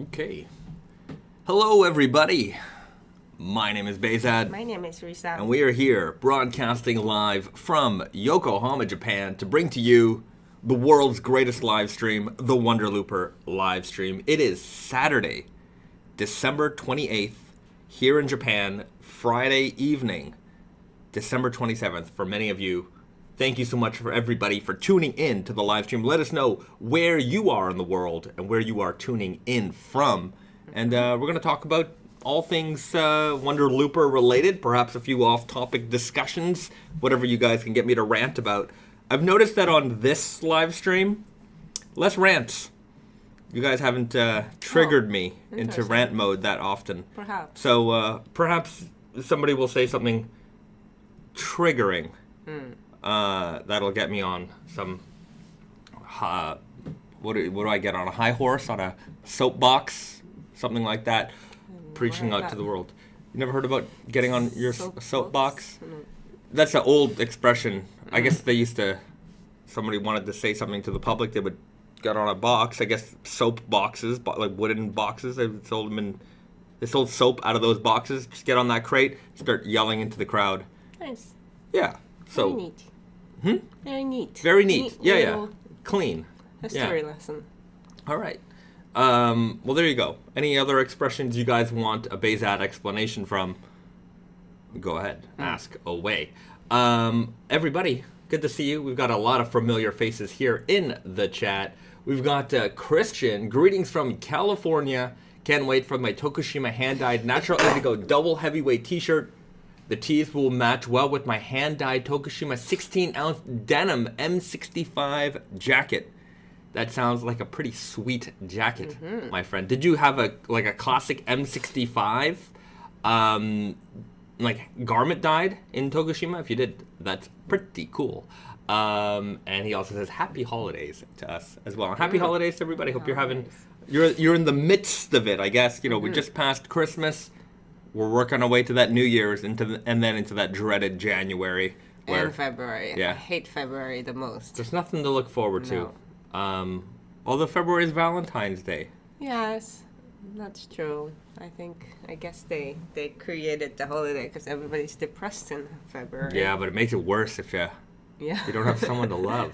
Okay. Hello, everybody. My name is Bahzad. My name is Restock. And we are here broadcasting live from Yokohama, Japan to bring to you the world's greatest live stream, the Wonder Looper live stream. It is Saturday, December 28th, here in Japan, Friday evening, December 27th. For many of you, thank you so much for everybody for tuning in to the live stream. Let us know where you are in the world and where you are tuning in from. And we're going to talk about all things Wonder Looper related, perhaps a few off-topic discussions, whatever you guys can get me to rant about. I've noticed that on this live stream, less rants. You guys haven't triggered me into rant mode that often. Perhaps. So perhaps somebody will say something triggering. That'll get me on some, what do I get on? A high horse? On a soapbox? Something like that. Preaching out to the world. You never heard about getting on your soapbox? No. That's an old expression. I guess they used to, somebody wanted to say something to the public, they would get on a box. I guess soap boxes, like wooden boxes. They sold soap out of those boxes. Just get on that crate, start yelling into the crowd. Nice. Yeah. So. Very neat. Very neat. Very neat. Yeah. Clean. History lesson. All right. Well, there you go. Any other expressions you guys want a Bahzad explanation from? Go ahead. Ask away. Everybody, good to see you. We've got a lot of familiar faces here in the chat. We've got Christian. Greetings from California. Can't wait for my Tokushima hand-dyed natural indigo double heavyweight t-shirt. The tees will match well with my hand-dyed Tokushima 16-ounce denim M65 jacket. That sounds like a pretty sweet jacket, my friend. Did you have a classic M65 garment dyed in Tokushima? If you did, that's pretty cool. And he also says happy holidays to us as well. And happy holidays to everybody. Hope you're in the midst of it, I guess. You know, we just passed Christmas. We're working our way to that New Year's and then into that dreaded January. And February. Yeah. I hate February the most. There's nothing to look forward to. Although February is Valentine's Day. Yes, that's true. I guess they created the holiday because everybody's depressed in February. Yeah, but it makes it worse if you don't have someone to love.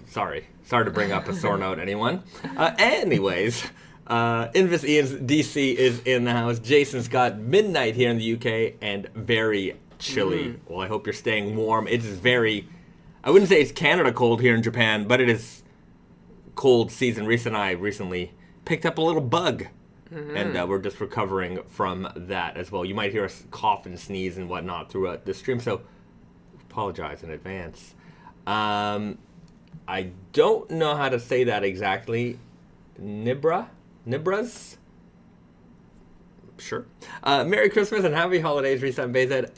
Sorry to bring up a sore note, anyone. Anyways, Invis Ian's DC is in the house. Jason's got midnight here in the UK and very chilly. Well, I hope you're staying warm. It is very... I wouldn't say it's Canada cold here in Japan, but it is cold season. Reese and I recently picked up a little bug, and we're just recovering from that as well. You might hear us cough and sneeze and whatnot throughout the stream, so apologize in advance. I don't know how to say that exactly. Nibras? Sure. Merry Christmas and happy holidays, Reese and Bahzad,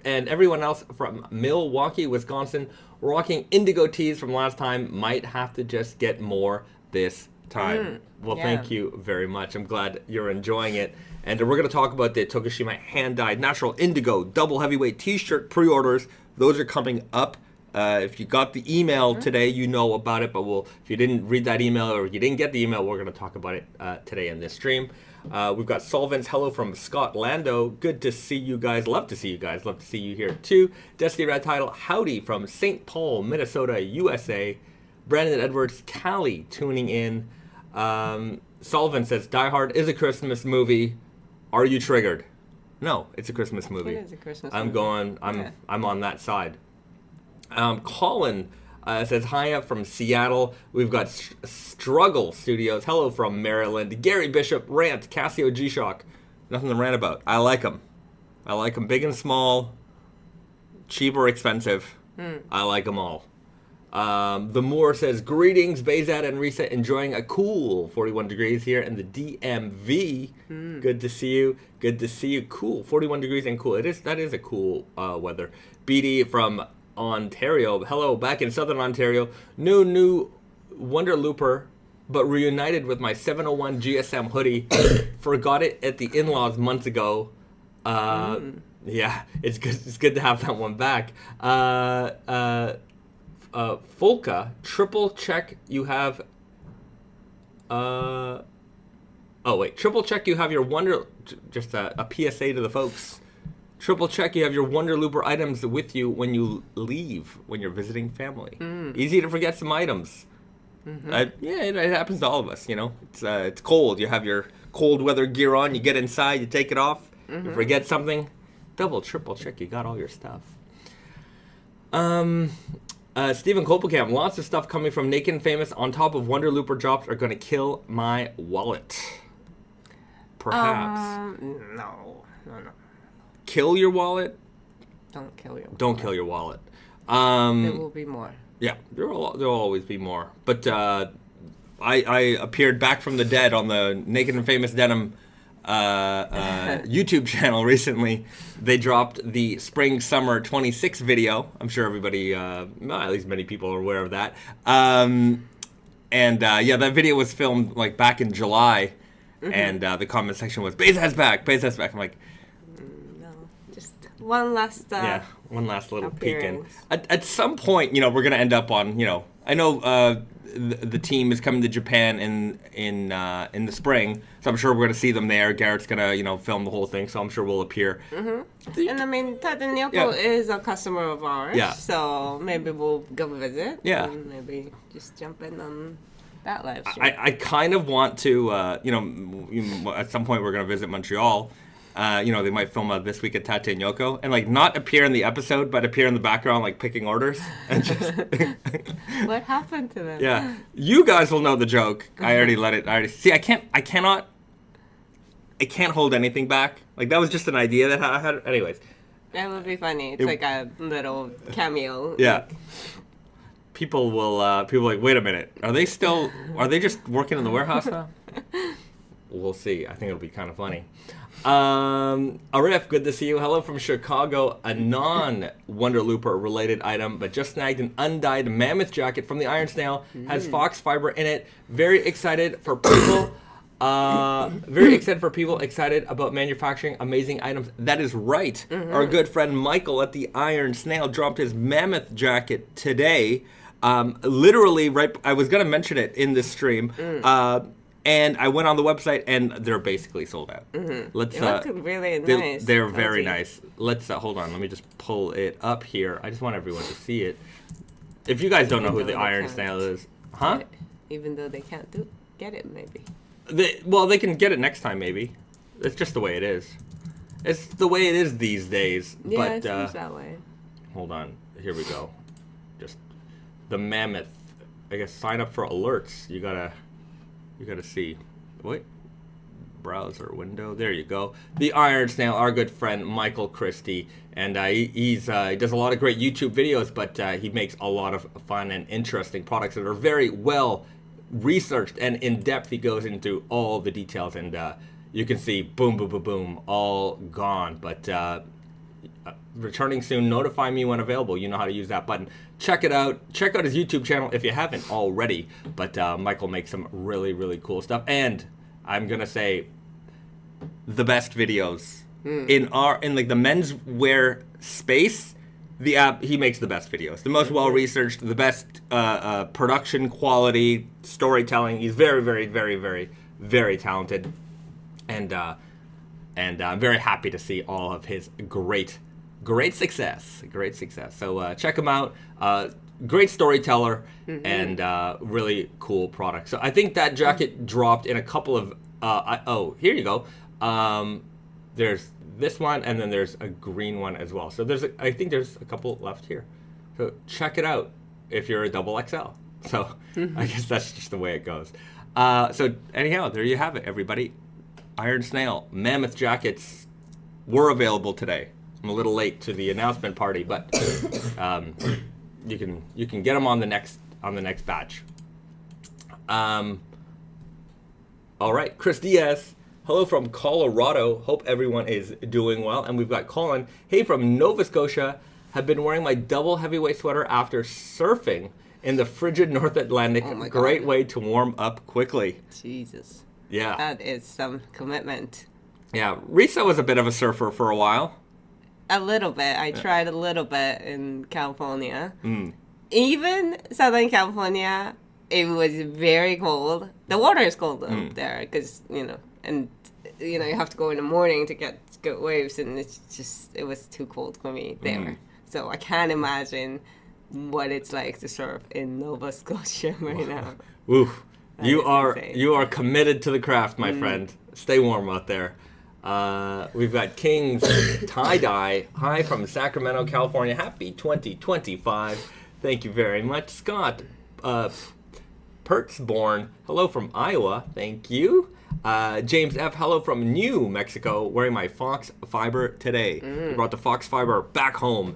and everyone else from Milwaukee, Wisconsin. We're rocking Indigo tees from last time. Might have to just get more this time. Well, thank you very much. I'm glad you're enjoying it. And we're going to talk about the Tokushima hand-dyed natural indigo double heavyweight t-shirt pre-orders. Those are coming up. If you got the email today, you know about it. But if you didn't read that email or you didn't get the email, we're going to talk about it today in this stream. We've got Solvents. Hello from Scott Lando. Good to see you guys. Love to see you guys. Love to see you here too. Destiny Red Title. Howdy from St. Paul, Minnesota, USA. Brandon Edwards, Cali, tuning in. Solvent says, Die Hard is a Christmas movie. Are you triggered? No, it's a Christmas movie. It is a Christmas movie. I'm on that side. Colin says, hi up from Seattle. We've got Struggle Studios. Hello from Maryland. Gary Bishop, Rant, Casio G-Shock. Nothing to rant about. I like them. Big and small, cheap or expensive. I like them all. The Moore says, greetings, Bahzad and Risa, enjoying a cool 41 degrees here in the DMV. Good to see you. Cool, 41 degrees and cool. That is a cool weather. BD from Ontario. Hello, back in Southern Ontario. New Wonder Looper, but reunited with my 701 GSM hoodie. Forgot it at the in-laws months ago. Yeah, it's good. It's good to have that one back. Folka, triple check you have Oh, wait. Triple check you have your Wonder... Just a PSA to the folks. Triple check you have your Wonder Looper items with you when you leave, when you're visiting family. Easy to forget some items. Yeah, it happens to all of us, you know. It's cold. You have your cold weather gear on. You get inside. You take it off. You forget something. Double, triple check. You got all your stuff. Stephen Kopelkamp, lots of stuff coming from Naked and Famous on top of Wonder Looper drops are going to kill my wallet. Perhaps. No. Kill your wallet? Don't kill your wallet. Don't kill your wallet. There will be more. Yeah, there'll always be more. But I appeared back from the dead on the Naked and Famous Denim YouTube channel recently. They dropped the Spring Summer 26 video. I'm sure everybody, at least many people are aware of that. Yeah, that video was filmed like back in July, and the comment section was Bahzad's back, Bahzad's back. I'm like, no, just one last. One last little appearance. peek in. At some point, we're gonna end up on. I know the team is coming to Japan in the spring, so I'm sure we're gonna see them there. Garrett's gonna film the whole thing, so I'm sure we'll appear. And I mean, Tadanoko is a customer of ours, so maybe we'll go visit. Yeah. And maybe just jump in on that live stream. I kind of want to, at some point we're gonna visit Montreal. They might film a This Week at Tate Nyoko and like not appear in the episode, but appear in the background like picking orders. And just what happened to them? Yeah, you guys will know the joke. I already see. I can't hold anything back. Like that was just an idea that I had. Anyways, that would be funny. It's like a little cameo. Yeah. People will like, wait a minute. Are they just working in the warehouse now? We'll see. I think it'll be kind of funny. Arif, good to see you. Hello from Chicago. A non-Wonder Looper related item, but just snagged an undyed Mammoth jacket from the Iron Snail. Has fox fiber in it. Very excited for people. Excited about manufacturing amazing items. That is right. Our good friend Michael at the Iron Snail dropped his Mammoth jacket today. Literally, right. I was gonna mention it in this stream. And I went on the website, and they're basically sold out. Let's. They look really nice. They're very nice. Let's hold on. Let me just pull it up here. I just want everyone to see it. If you guys don't know who the Iron Snail is, huh? Even though they can't get it, maybe. They can get it next time, maybe. It's just the way it is. It's the way it is these days. Yeah, but, it seems that way. Hold on. Here we go. Just the Mammoth. I guess sign up for alerts. You gotta see. Wait. Browser window. There you go. The Iron Snail, our good friend Michael Christie. And he does a lot of great YouTube videos, but he makes a lot of fun and interesting products that are very well researched and in depth. He goes into all the details, and you can see boom, boom, boom, boom, all gone. But returning soon. Notify me when available. You know how to use that button. Check it out. Check out his YouTube channel if you haven't already. But Michael makes some really, really cool stuff. And I'm gonna say the best videos in like the menswear space. He makes the best videos, the most well researched, the best production quality, storytelling. He's very, very, very, very, very talented, and I'm very happy to see all of his great success. So check him out. Great storyteller and really cool product. So I think that jacket dropped in a couple of. Here you go. There's this one, and then there's a green one as well. So I think there's a couple left here. So check it out if you're a double XL. So I guess that's just the way it goes. So anyhow, there you have it, everybody. Iron Snail Mammoth jackets were available today. I'm a little late to the announcement party, but you can get them on the next batch. All right, Chris Diaz. Hello from Colorado. Hope everyone is doing well. And we've got Colin. Hey, from Nova Scotia. Have been wearing my double heavyweight sweater after surfing in the frigid North Atlantic. Oh my Great God. way to warm up quickly. Jesus. Yeah. That is some commitment. Yeah. Risa was a bit of a surfer for a while. A little bit. I tried a little bit in California. Even Southern California, it was very cold. The water is cold up there because, and, you have to go in the morning to get good waves, and it was too cold for me there. So I can't imagine what it's like to surf in Nova Scotia right now. Oof. You are committed to the craft, my friend. Stay warm out there. We've got King's Tie-Dye. Hi from Sacramento, California. Happy 2025. Thank you very much. Scott Pertzborn. Hello from Iowa. Thank you. James F. Hello from New Mexico. Wearing my Fox Fiber today. We brought the Fox Fiber back home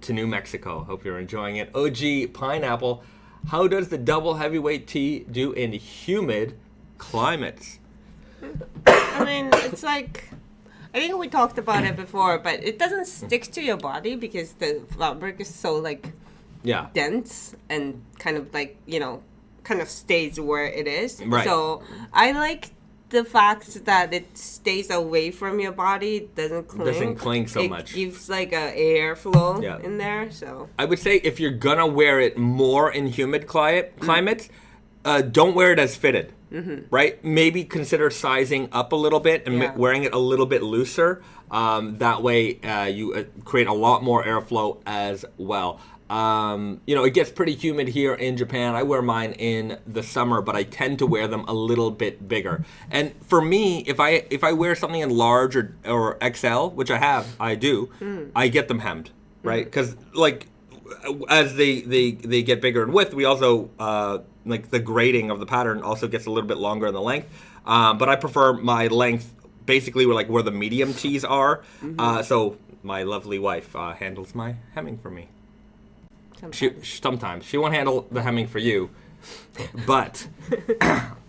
to New Mexico. Hope you're enjoying it. OG Pineapple. How does the double heavyweight tee do in humid climates? I mean, it's like, I think we talked about it before, but it doesn't stick to your body because the fabric is so dense and kind of kind of stays where it is. Right. So I like the fact that it stays away from your body, it doesn't cling so much. It gives a airflow in there. So I would say if you're gonna wear it more in humid climates, don't wear it as fitted. Right? Maybe consider sizing up a little bit and wearing it a little bit looser. That way you create a lot more airflow as well. It gets pretty humid here in Japan. I wear mine in the summer, but I tend to wear them a little bit bigger. And for me, if I wear something in large or XL, which I do, I get them hemmed, right? Because as they get bigger in width, we also the grading of the pattern also gets a little bit longer in the length. But I prefer my length basically where the medium tees are. So my lovely wife handles my hemming for me. Sometimes. She won't handle the hemming for you, but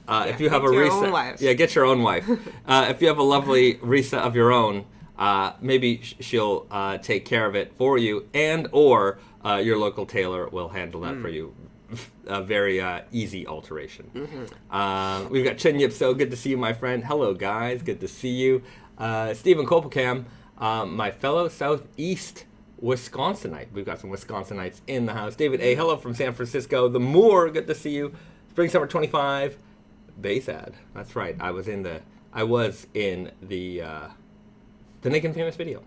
if you have a Risa, get your own wife. If you have a lovely Risa of your own, maybe she'll take care of it for you, or your local tailor will handle that for you. A very easy alteration. We've got Chen Yip, so good to see you, my friend. Hello, guys. Good to see you. Stephen Kopelcam, my fellow Southeast Wisconsinite. We've got some Wisconsinites in the house. David A. Hello from San Francisco. The Moore, good to see you. Spring Summer 25. Bahzad. That's right. I was in the Naked and Famous video.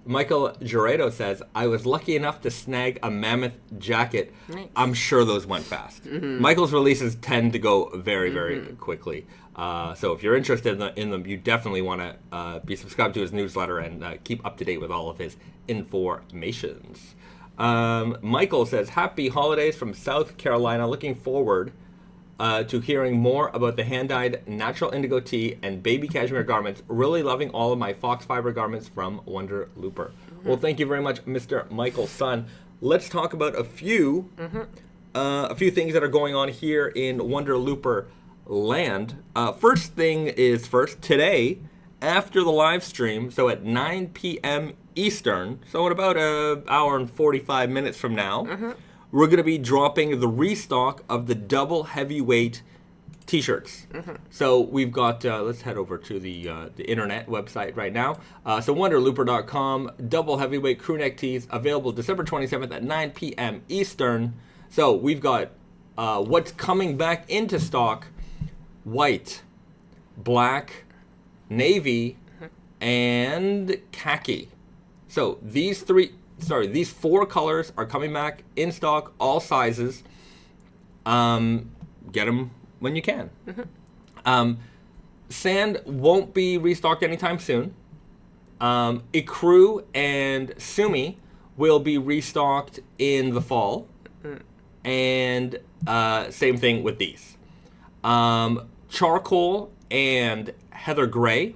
Michael Giredo says, I was lucky enough to snag a Mammoth jacket. Nice. I'm sure those went fast. Michael's releases tend to go very, very quickly. So if you're interested in them, you definitely want to be subscribed to his newsletter and keep up to date with all of his informations. Michael says, happy holidays from South Carolina. Looking forward to hearing more about the hand-dyed natural indigo tee and baby cashmere garments. Really loving all of my fox fiber garments from Wonder Looper. Well, thank you very much, Mr. Michael Sun. Let's talk about a few things that are going on here in Wonder Looper land. First thing is first, today, after the live stream, so at 9 p.m. Eastern, so in about an hour and 45 minutes from now, we're going to be dropping the restock of the double heavyweight t-shirts. So we've got, let's head over to the internet website right now. So wonderlooper.com, double heavyweight crew neck tees, available December 27th at 9 p.m. Eastern. So we've got what's coming back into stock: white, black, navy, and khaki. So these four colors are coming back in stock, all sizes. Get them when you can. Sand won't be restocked anytime soon. Ecru and Sumi will be restocked in the fall. And same thing with these. Charcoal and Heather Gray,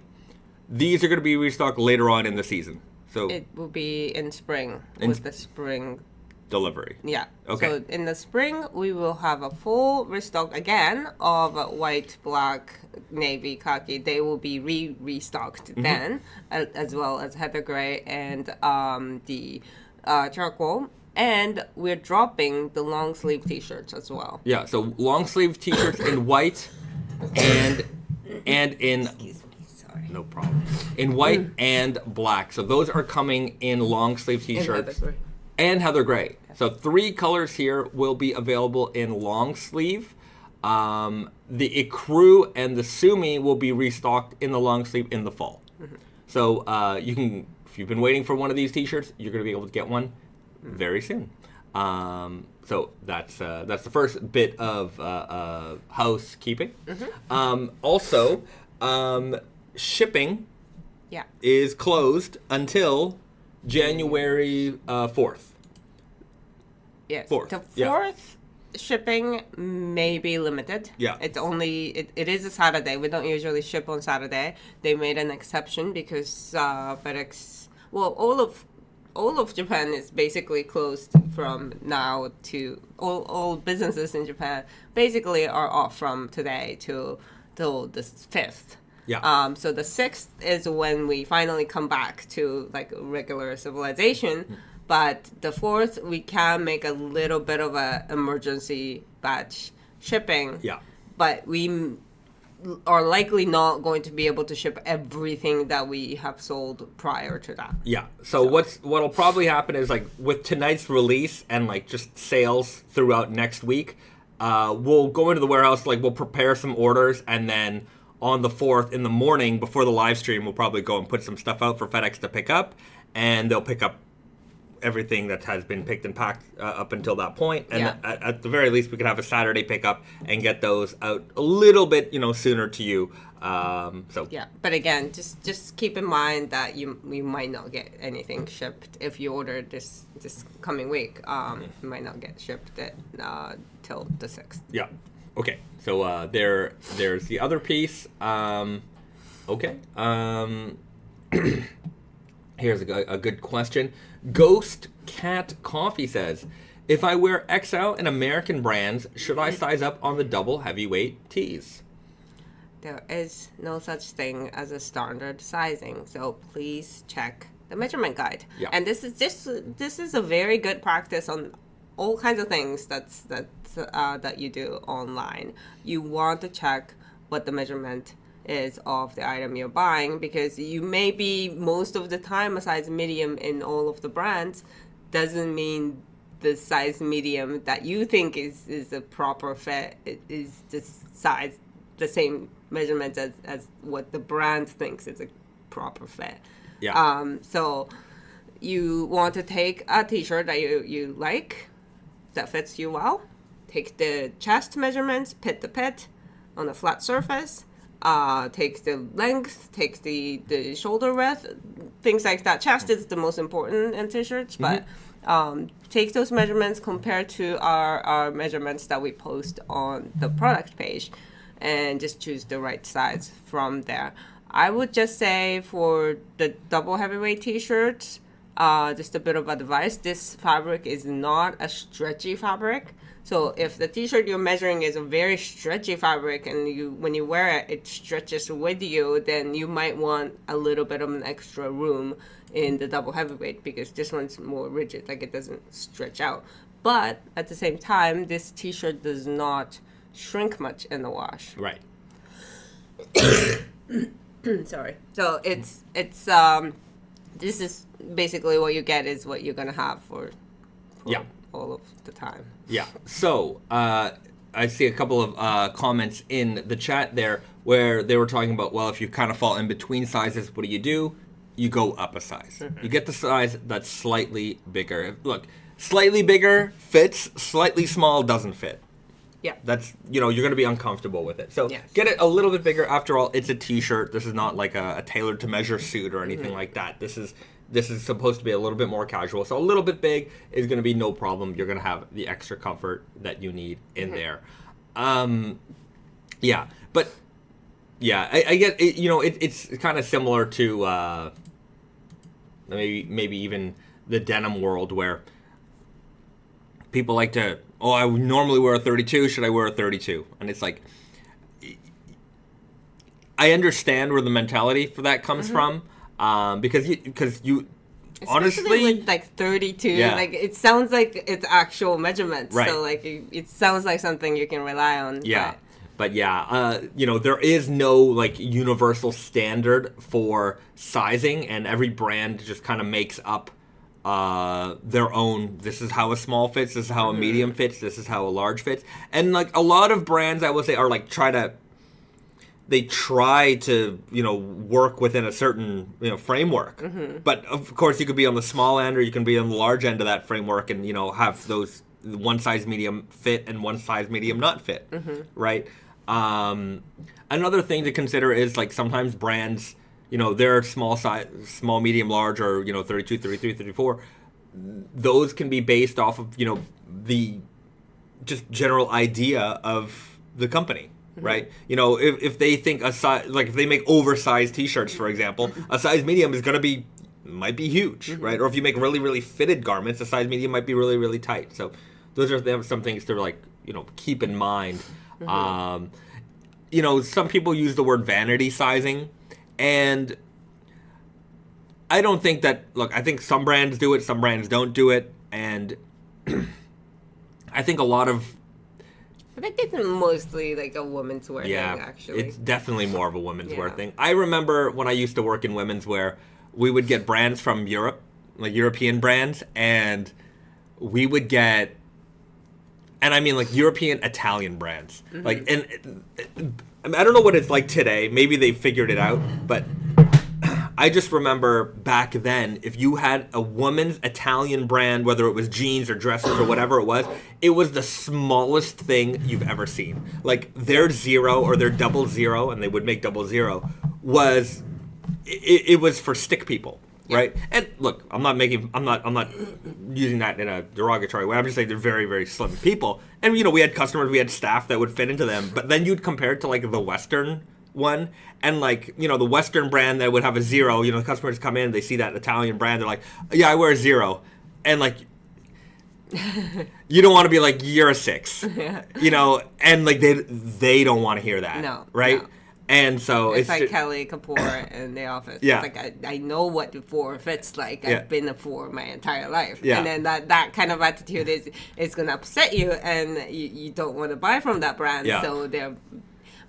these are going to be restocked later on in the season. So it will be in spring with the spring delivery. Yeah. Okay. So in the spring, we will have a full restock again of white, black, navy, khaki. They will be restocked then, as well as Heather Gray and the charcoal. And we're dropping the long sleeve t-shirts as well. Yeah. So long sleeve t-shirts in white and in. Excuse me. Sorry. No problem. In white and black. So those are coming in long sleeve t-shirts. And Heather Gray. So 3 colors here will be available in long sleeve. The Ikru and the Sumi will be restocked in the long sleeve in the fall. So you can, if you've been waiting for one of these t-shirts, you're going to be able to get one very soon. So that's the first bit of housekeeping. Also, shipping is closed until January 4th. Yes. 4th. The 4th shipping may be limited. Yeah. It's only, it is a Saturday. We don't usually ship on Saturday. They made an exception because FedEx, well, all of Japan is basically closed from now to, all businesses in Japan basically are off from today till the 5th. Yeah. So the 6th is when we finally come back to like regular civilization. But the 4th, we can make a little bit of a emergency batch shipping. Yeah. But we are likely not going to be able to ship everything that we have sold prior to that. Yeah. So what'll probably happen is, like, with tonight's release and like just sales throughout next week, we'll go into the warehouse, like we'll prepare some orders, and then on the 4th in the morning before the live stream, we'll probably go and put some stuff out for FedEx to pick up, and they'll pick up everything that has been picked and packed up until that point. And at the very least, we could have a Saturday pickup and get those out a little bit, sooner to you. So yeah, but again, just keep in mind that you might not get anything shipped if you order this coming week. You might not get shipped till the 6th. Yeah. Okay. So there's the other piece. Okay. Here's a good question. Ghost Cat Coffee says, if I wear XL in American brands, should I size up on the double heavyweight tees? There is no such thing as a standard sizing, so please check the measurement guide. Yeah. And this is a very good practice on all kinds of things that you do online. You want to check what the measurement is of the item you're buying, because you may be most of the time a size medium in all of the brands doesn't mean the size medium that you think is a proper fit is the size, the same measurement as what the brand thinks is a proper fit. Yeah. So you want to take a t-shirt that you like, that fits you well, take the chest measurements, pit to pit on a flat surface, take the length, take the shoulder width, things like that. Chest is the most important in t-shirts, but take those measurements compared to our measurements that we post on the product page, and just choose the right size from there. I would just say for the double heavyweight t-shirts, just a bit of advice, this fabric is not a stretchy fabric. So if the t-shirt you're measuring is a very stretchy fabric and when you wear it, it stretches with you, then you might want a little bit of an extra room in the double heavyweight, because this one's more rigid, like it doesn't stretch out. But at the same time, this t-shirt does not shrink much in the wash. Right. Sorry. So it's this is basically what you get is what you're gonna have for all of the time. Yeah. So I see a couple of comments in the chat there where they were talking about, well, if you kind of fall in between sizes, what do? You go up a size. You get the size that's slightly bigger. Look, slightly bigger fits, slightly small doesn't fit. Yeah. That's, you're going to be uncomfortable with it. So get it a little bit bigger. After all, it's a t-shirt. This is not like a tailored to measure suit or anything like that. This is supposed to be a little bit more casual. So a little bit big is going to be no problem. You're going to have the extra comfort that you need in there. Yeah. But yeah, I get it. It's kind of similar to maybe even the denim world, where people like to, I would normally wear a 32. Should I wear a 32? And it's like, I understand where the mentality for that comes from, because you especially honestly with like 32, like it sounds like it's actual measurements. Right. So like it sounds like something you can rely on. Yeah. But there is no like universal standard for sizing, and every brand just kind of makes up their own, this is how a small fits, this is how a medium fits, this is how a large fits. And like a lot of brands, I will say, are like they try to, work within a certain, framework. But of course you could be on the small end or you can be on the large end of that framework and, have those one size medium fit and one size medium not fit, right? Another thing to consider is like sometimes brands, they're small size, small, medium, large, or 32, 33, 34. Those can be based off of the just general idea of the company, right? If they think a size, like if they make oversized T-shirts, for example, a size medium is might be huge, right? Or if you make really, really fitted garments, a size medium might be really, really tight. So those are some things to like keep in mind. Some people use the word vanity sizing. And I don't think that, I think some brands do it, some brands don't do it. And I think I think it's mostly like a women's wear thing, actually. It's definitely more of a women's wear thing. I remember when I used to work in women's wear, we would get brands from Europe, like European brands, and we would get, and I mean like European Italian brands. Like, and I don't know what it's like today. Maybe they figured it out, but I just remember back then, if you had a woman's Italian brand, whether it was jeans or dresses or whatever it was the smallest thing you've ever seen. Like their 0 or their 00, and they would make 00, was it was for stick people. Right? And look, I'm not using that in a derogatory way. I'm just saying they're very, very slim people. And, we had customers, we had staff that would fit into them. But then you'd compare it to, like, the Western one. And, like, the Western brand that would have a 0, the customers come in, they see that Italian brand, they're like, yeah, I wear a 0. And, like, you don't want to be like, you're a 6. And, like, they don't want to hear that. No. Right? No. And so it's like Kelly Kapoor in The Office. Yeah. It's like I know what the 4 fits like. I've been a 4 my entire life. Yeah. And then that kind of attitude is gonna upset you, and you don't want to buy from that brand. Yeah. So they're.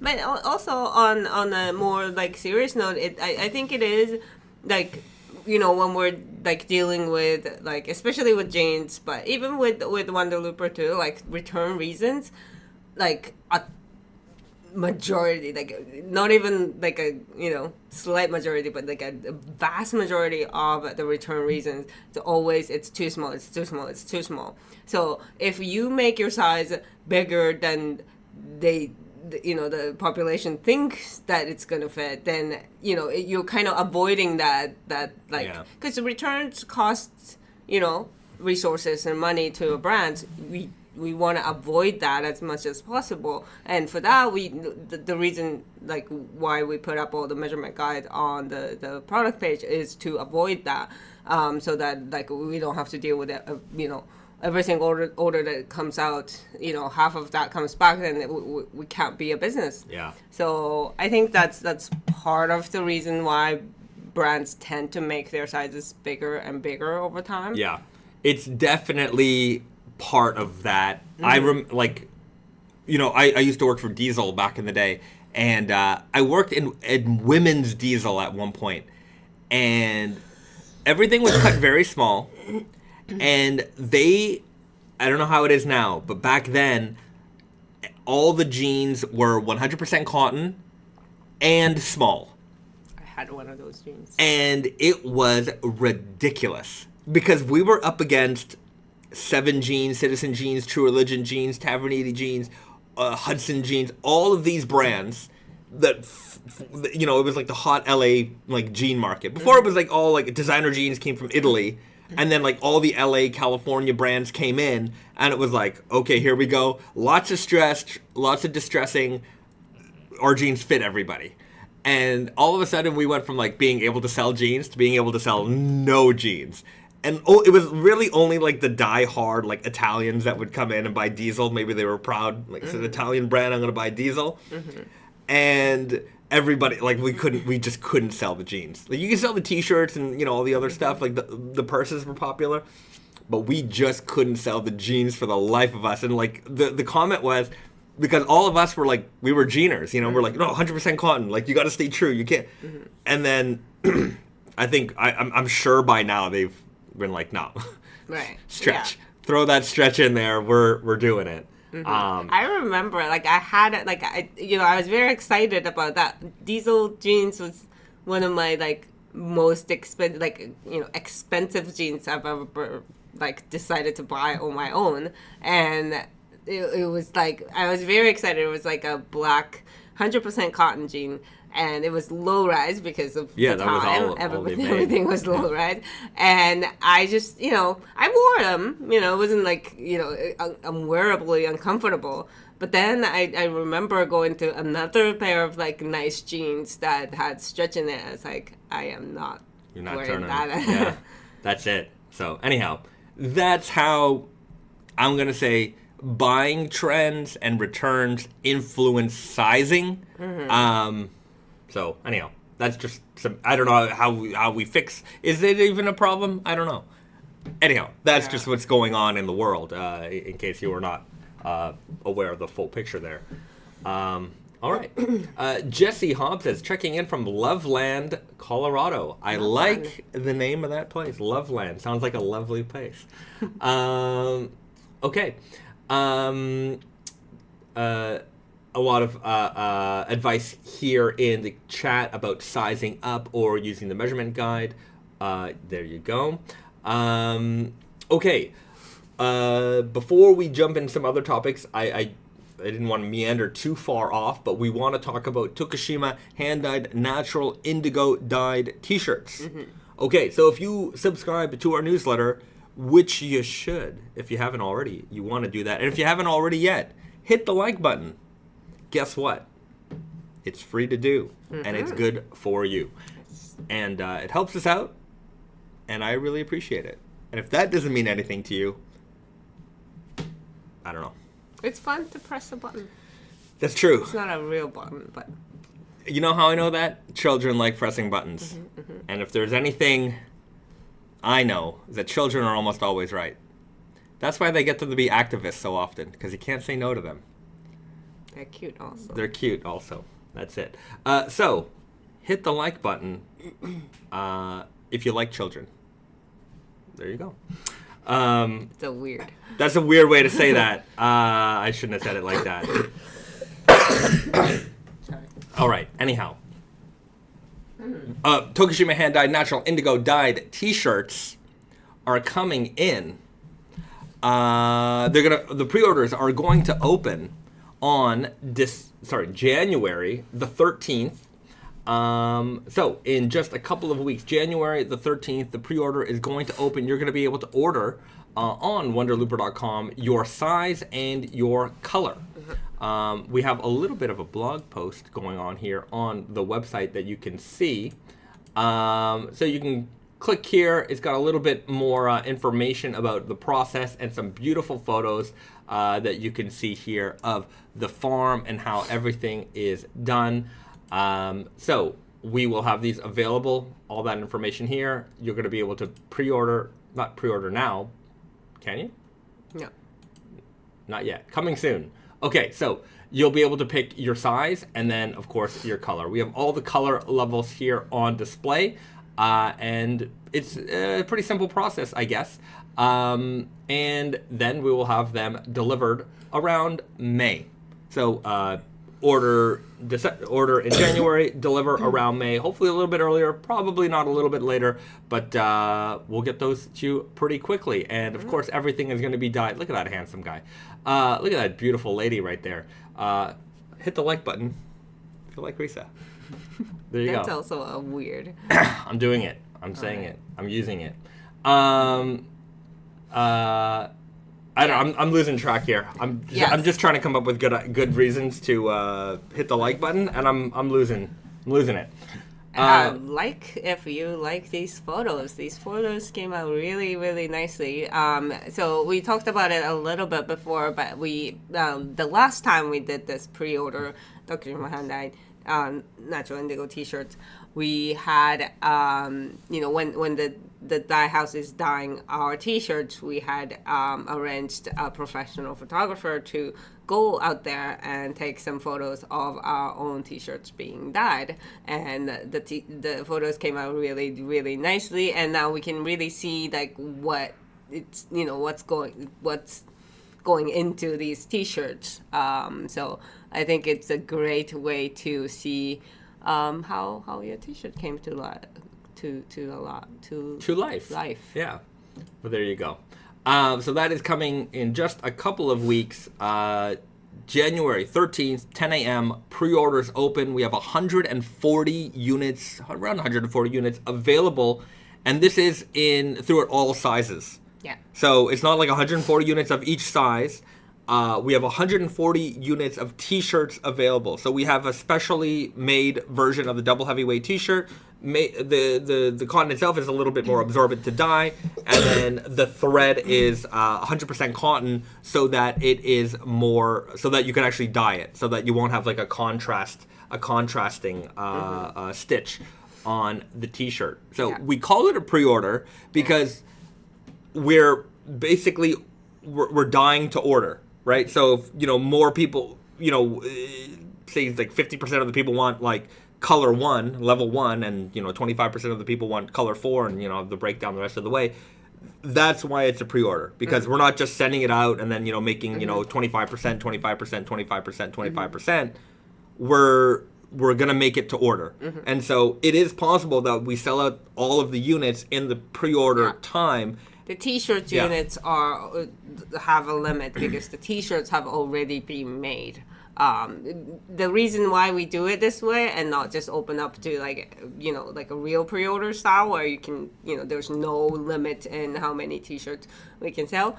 But also on a more like serious note, I think it is like when we're like dealing with like especially with jeans, but even with Wanderlooper too, like return reasons, like a majority, like not even like a slight majority, but like a vast majority of the return reasons, it's too small. So if you make your size bigger than the population thinks that it's gonna fit, then you're kind of avoiding that like because the returns costs resources and money to a brand. We want to avoid that as much as possible, and for that the reason like why we put up all the measurement guide on the product page is to avoid that, so that like we don't have to deal with it, every single order that comes out, half of that comes back, and we can't be a business. Yeah. So I think that's part of the reason why brands tend to make their sizes bigger and bigger over time. Yeah, it's definitely part of that. I used to work for Diesel back in the day, and I worked in women's Diesel at one point, and everything was cut very small, and I don't know how it is now, but back then all the jeans were 100% cotton and small. I had one of those jeans, and it was ridiculous because we were up against Seven Jeans, Citizen Jeans, True Religion Jeans, Taverniti Jeans, Hudson Jeans, all of these brands that, it was like the hot LA like jean market. Before it was like all like designer jeans came from Italy, and then like all the LA, California brands came in, and it was like, okay, here we go. Lots of stress, lots of distressing. Our jeans fit everybody. And all of a sudden we went from like being able to sell jeans to being able to sell no jeans. And it was really only like the die-hard like Italians that would come in and buy Diesel. Maybe they were proud, like it's an Italian brand, I'm gonna buy Diesel. And everybody, like we just couldn't sell the jeans. Like you can sell the T-shirts and all the other stuff. Like the purses were popular, but we just couldn't sell the jeans for the life of us. And like the comment was, because all of us were like, we were jeaners, we're like, no, 100% cotton. Like you got to stay true. You can't. And then I think I'm sure by now they've been like, no, Right. stretch. Yeah. Throw that stretch in there. We're doing it. I remember, like, I had, like, I was very excited about that. Diesel jeans was one of my, like, most expensive, like, expensive jeans I've ever, like, decided to buy on my own. And it was, like, I was very excited. It was, like, a black 100% cotton jean. And it was low rise because of the that time. was all they made. Everything was low rise. And I just, I wore them. It wasn't like, unwearably uncomfortable. But then I remember going to another pair of, like, nice jeans that had stretch in it. I was like, I am not You're not wearing turning. that. Yeah, that's it. So anyhow, that's how I'm going to say buying trends and returns influence sizing. So anyhow, that's just some. I don't know how we fix. Is it even a problem? I don't know. Anyhow, that's just what's going on in the world. In case you were not aware of the full picture there. All right. Jesse Hobbs says checking in from Loveland, Colorado. I like the name of that place. Loveland sounds like a lovely place. Okay. A lot of advice here in the chat about sizing up or using the measurement guide. There you go. Okay. Before we jump into some other topics, I didn't want to meander too far off, but we want to talk about Tokushima hand-dyed natural indigo dyed t-shirts. Okay, so if you subscribe to our newsletter, which you should, if you haven't already, you want to do that. And if you haven't already yet, hit the like button. Guess what? It's free to do, and it's good for you. And it helps us out, and I really appreciate it. And if that doesn't mean anything to you, I don't know. It's fun to press a button. That's true. It's not a real button, but... You know how I know that? Children like pressing buttons. And if there's anything I know, is that children are almost always right. That's why they get to be activists so often, because you can't say no to them. They're cute also. They're cute also. That's it. So, hit the like button if you like children. There you go. It's a weird. That's a weird way to say that. I shouldn't have said it like that. Sorry. All right. Anyhow. Tokushima Hand dyed natural indigo dyed t-shirts are coming in. The pre-orders are going to open on January the 13th. So in just a couple of weeks, January the 13th, the pre-order is going to open. You're going to be able to order on wonderlooper.com your size and your color. We have a little bit of a blog post going on here on the website that you can see. So you can click here. It's got a little bit more information about the process and some beautiful photos that you can see here of the farm and how everything is done. So we will have these available, all that information here. You're going to be able to not pre-order now. Can you? No. Not yet. Coming soon. Okay, so you'll be able to pick your size and then, of course, your color. We have all the color levels here on display, and it's a pretty simple process, I guess. And then we will have them delivered around May. So order in January, deliver around May, hopefully a little bit earlier, probably not a little bit later, but we'll get those to you pretty quickly. And of course, everything is going to be dyed. Look at that handsome guy. Look at that beautiful lady right there. Hit the like button if you like Risa. There you go. That's also a weird. I'm doing it. I'm saying it. I'm using it. I'm losing track here. I'm just trying to come up with good reasons to hit the like button, and I'm losing it. If you like these photos. These photos came out really, really nicely. So we talked about it a little bit before, but we the last time we did this pre-order Tokushima Hand dyed natural indigo t-shirts, we had, when the dye house is dyeing our T-shirts, we had arranged a professional photographer to go out there and take some photos of our own T-shirts being dyed, and the photos came out really, really nicely, and now we can really see like what it's what's going into these T-shirts. So I think it's a great way to see how your T-shirt came to life. Yeah. Well, there you go. So that is coming in just a couple of weeks. January 13th, 10 a.m. Pre-orders open. We have 140 units, around 140 units available, and this is through all sizes. Yeah. So it's not like 140 units of each size. We have 140 units of T-shirts available. So we have a specially made version of the double heavyweight T-shirt. The cotton itself is a little bit more absorbent to dye, and then the thread is 100% cotton, so that it is more, so that you can actually dye it, so that you won't have like a contrasting stitch on the T-shirt. So we call it a pre-order because we're basically we're dying to order, right? So if, more people, say like 50% of the people want like color 1, level 1, and 25% of the people want color 4, and the breakdown the rest of the way. That's why it's a pre-order, because we're not just sending it out and then making 25%, 25%, 25%, 25%. We're gonna make it to order, and so it is possible that we sell out all of the units in the pre-order time. The T-shirt units have a limit because the T-shirts have already been made. The reason why we do it this way and not just open up to like a real pre-order style where you can, there's no limit in how many T-shirts we can sell.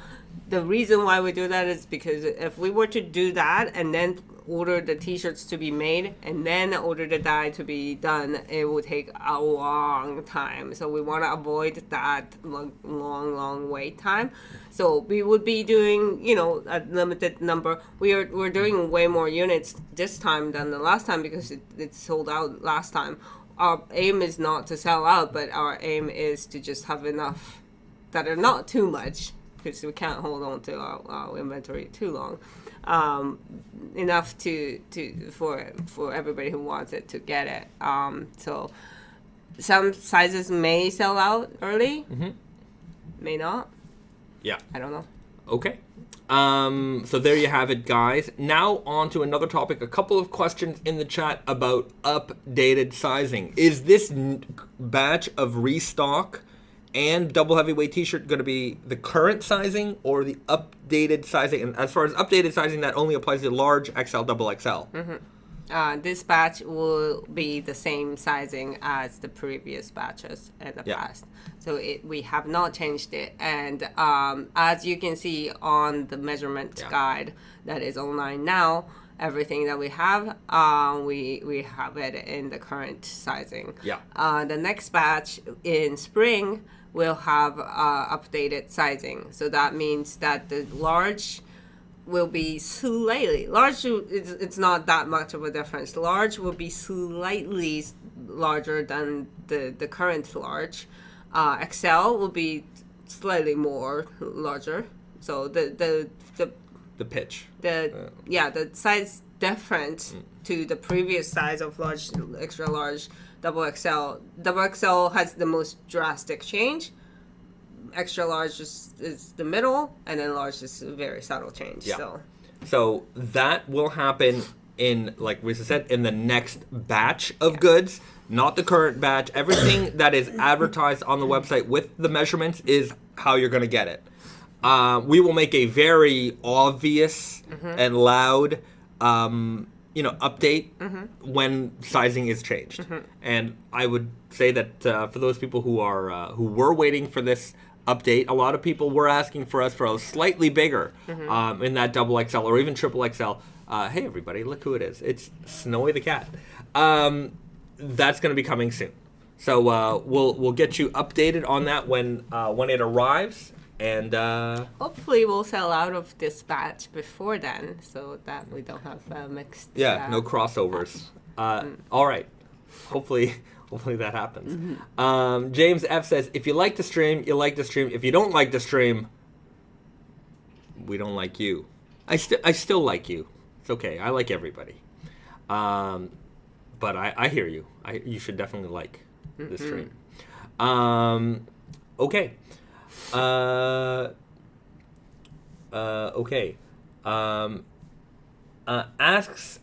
The reason why we do that is because if we were to do that and then order the T-shirts to be made and then order the dye to be done, it would take a long time. So we want to avoid that long wait time. So we would be doing, a limited number. We're doing way more units this time than the last time because it sold out last time. Our aim is not to sell out, but our aim is to just have enough that are not too much, because we can't hold on to our inventory too long. Enough for everybody who wants it to get it. So some sizes may sell out early, may not. Yeah. I don't know. Okay. So there you have it, guys. Now on to another topic. A couple of questions in the chat about updated sizing. Is this batch of Restock and double heavyweight T-shirt going to be the current sizing or the updated sizing? And as far as updated sizing, that only applies to large, XL, double XL. This batch will be the same sizing as the previous batches in the past. So we have not changed it. And as you can see on the measurement guide that is online now, everything that we have, we have it in the current sizing. The next batch in spring will have updated sizing. So that means that the large will be slightly large. It's not that much of a difference. Large will be slightly larger than the current large. XL will be slightly more larger. So the pitch. The size difference to the previous size of large, extra large, double XL. Double XL has the most drastic change. Extra large is the middle, and then large is a very subtle change. So that will happen in, like we said, in the next batch of goods, not the current batch. Everything that is advertised on the website with the measurements is how you're going to get it. We will make a very obvious and loud, update when sizing is changed. And I would say that for those people who were waiting for this update, a lot of people were asking for us for a slightly bigger in that double XL or even triple XL. Hey everybody, look who it is! It's Snowy the cat. That's going to be coming soon. So we'll get you updated on that when it arrives. And hopefully we'll sell out of this batch before then, so that we don't have mixed. No crossovers. All right. Hopefully Hopefully that happens. James F says, if you like the stream, you like the stream. If you don't like the stream, we don't like you. I still like you. It's okay. I like everybody. But I hear you. You should definitely like the stream. Okay. Okay. Axe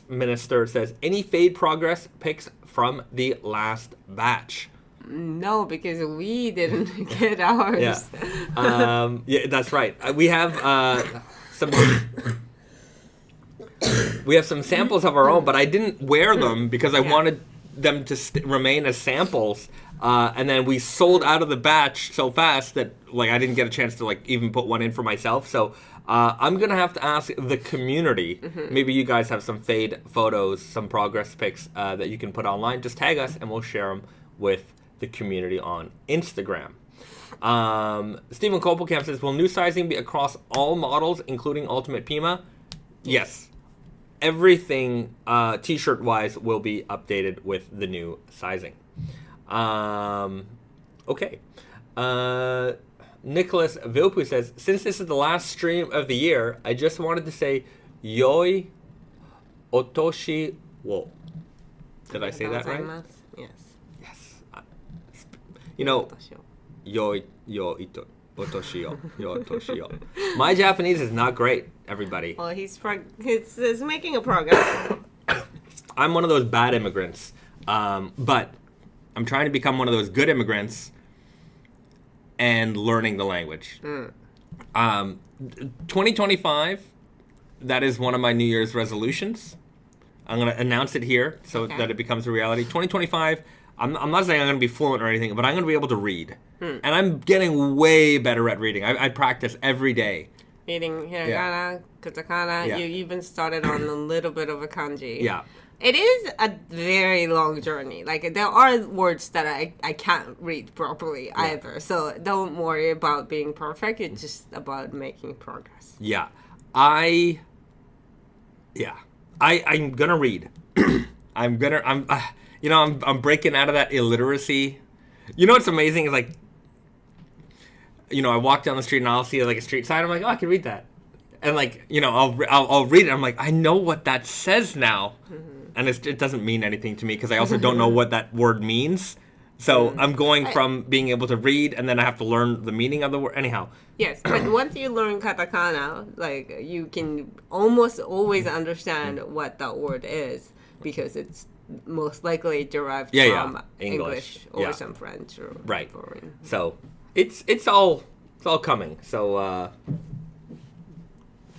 Minister says, any fade progress pics from the last batch? No, because we didn't get ours. Yeah. Yeah, that's right. We have some. We have some samples of our own, but I didn't wear them because I wanted them to remain as samples. And then we sold out of the batch so fast that I didn't get a chance to even put one in for myself. So I'm gonna have to ask the community. Maybe you guys have some fade photos, some progress pics that you can put online. Just tag us and we'll share them with the community on Instagram. Stephen Kopelkamp says, will new sizing be across all models, including Ultimate Pima? Yes. Everything t-shirt wise will be updated with the new sizing. Okay. Nicholas Vilpu says, since this is the last stream of the year, I just wanted to say Yoi Otoshi wo. Did I say that right? Yes. Yes. Yoi Otoshio. My Japanese is not great, everybody. Well, he's making a progress. I'm one of those bad immigrants, but I'm trying to become one of those good immigrants and learning the language. 2025, that is one of my New Year's resolutions. I'm going to announce it here so that it becomes a reality. 2025, I'm not saying I'm going to be fluent or anything, but I'm going to be able to read. And I'm getting way better at reading. I practice every day. Reading hiragana, katakana. Yeah. You even started on a little bit of a kanji. Yeah. It is a very long journey. There are words that I can't read properly either. So don't worry about being perfect. It's just about making progress. Yeah. I'm gonna read. I'm breaking out of that illiteracy. You know what's amazing is I walk down the street and I'll see a street sign. I'm like, oh, I can read that. And I'll read it. I'm like, I know what that says now. And it doesn't mean anything to me because I also don't know what that word means. So I'm going from being able to read and then I have to learn the meaning of the word. Anyhow. Yes, but once you learn katakana, you can almost always understand what that word is because it's most likely derived from English or some French or foreign. So it's all coming. So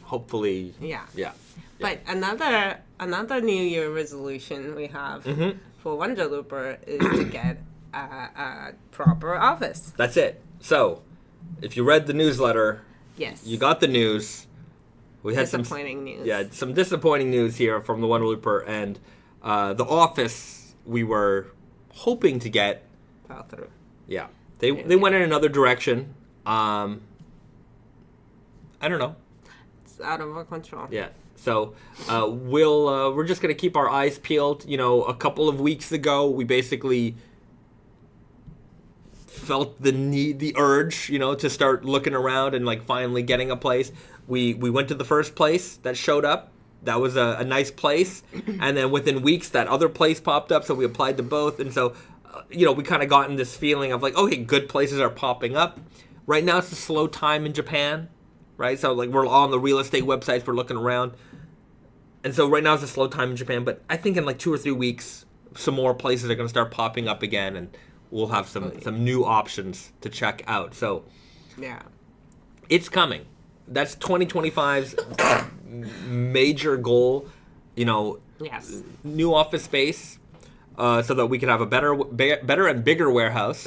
hopefully. Yeah. But another New Year resolution we have for Wonder Looper is to get a proper office. That's it. So, if you read the newsletter, you got the news. We had disappointing news. Yeah, some disappointing news here from the Wonder Looper, and the office we were hoping to get fell through. Yeah, they went in another direction. I don't know. It's out of our control. Yeah. So we're just gonna keep our eyes peeled. A couple of weeks ago, we basically felt the urge, to start looking around and finally getting a place. We went to the first place that showed up. That was a nice place, and then within weeks, that other place popped up. So we applied to both, and so we kind of gotten this feeling of okay, good places are popping up. Right now, it's a slow time in Japan, right? So we're on the real estate websites, we're looking around. And so right now it's a slow time in Japan, but I think in 2 or 3 weeks, some more places are going to start popping up again, and we'll have some new options to check out. So, it's coming. That's 2025's major goal. New office space, so that we can have a better and bigger warehouse,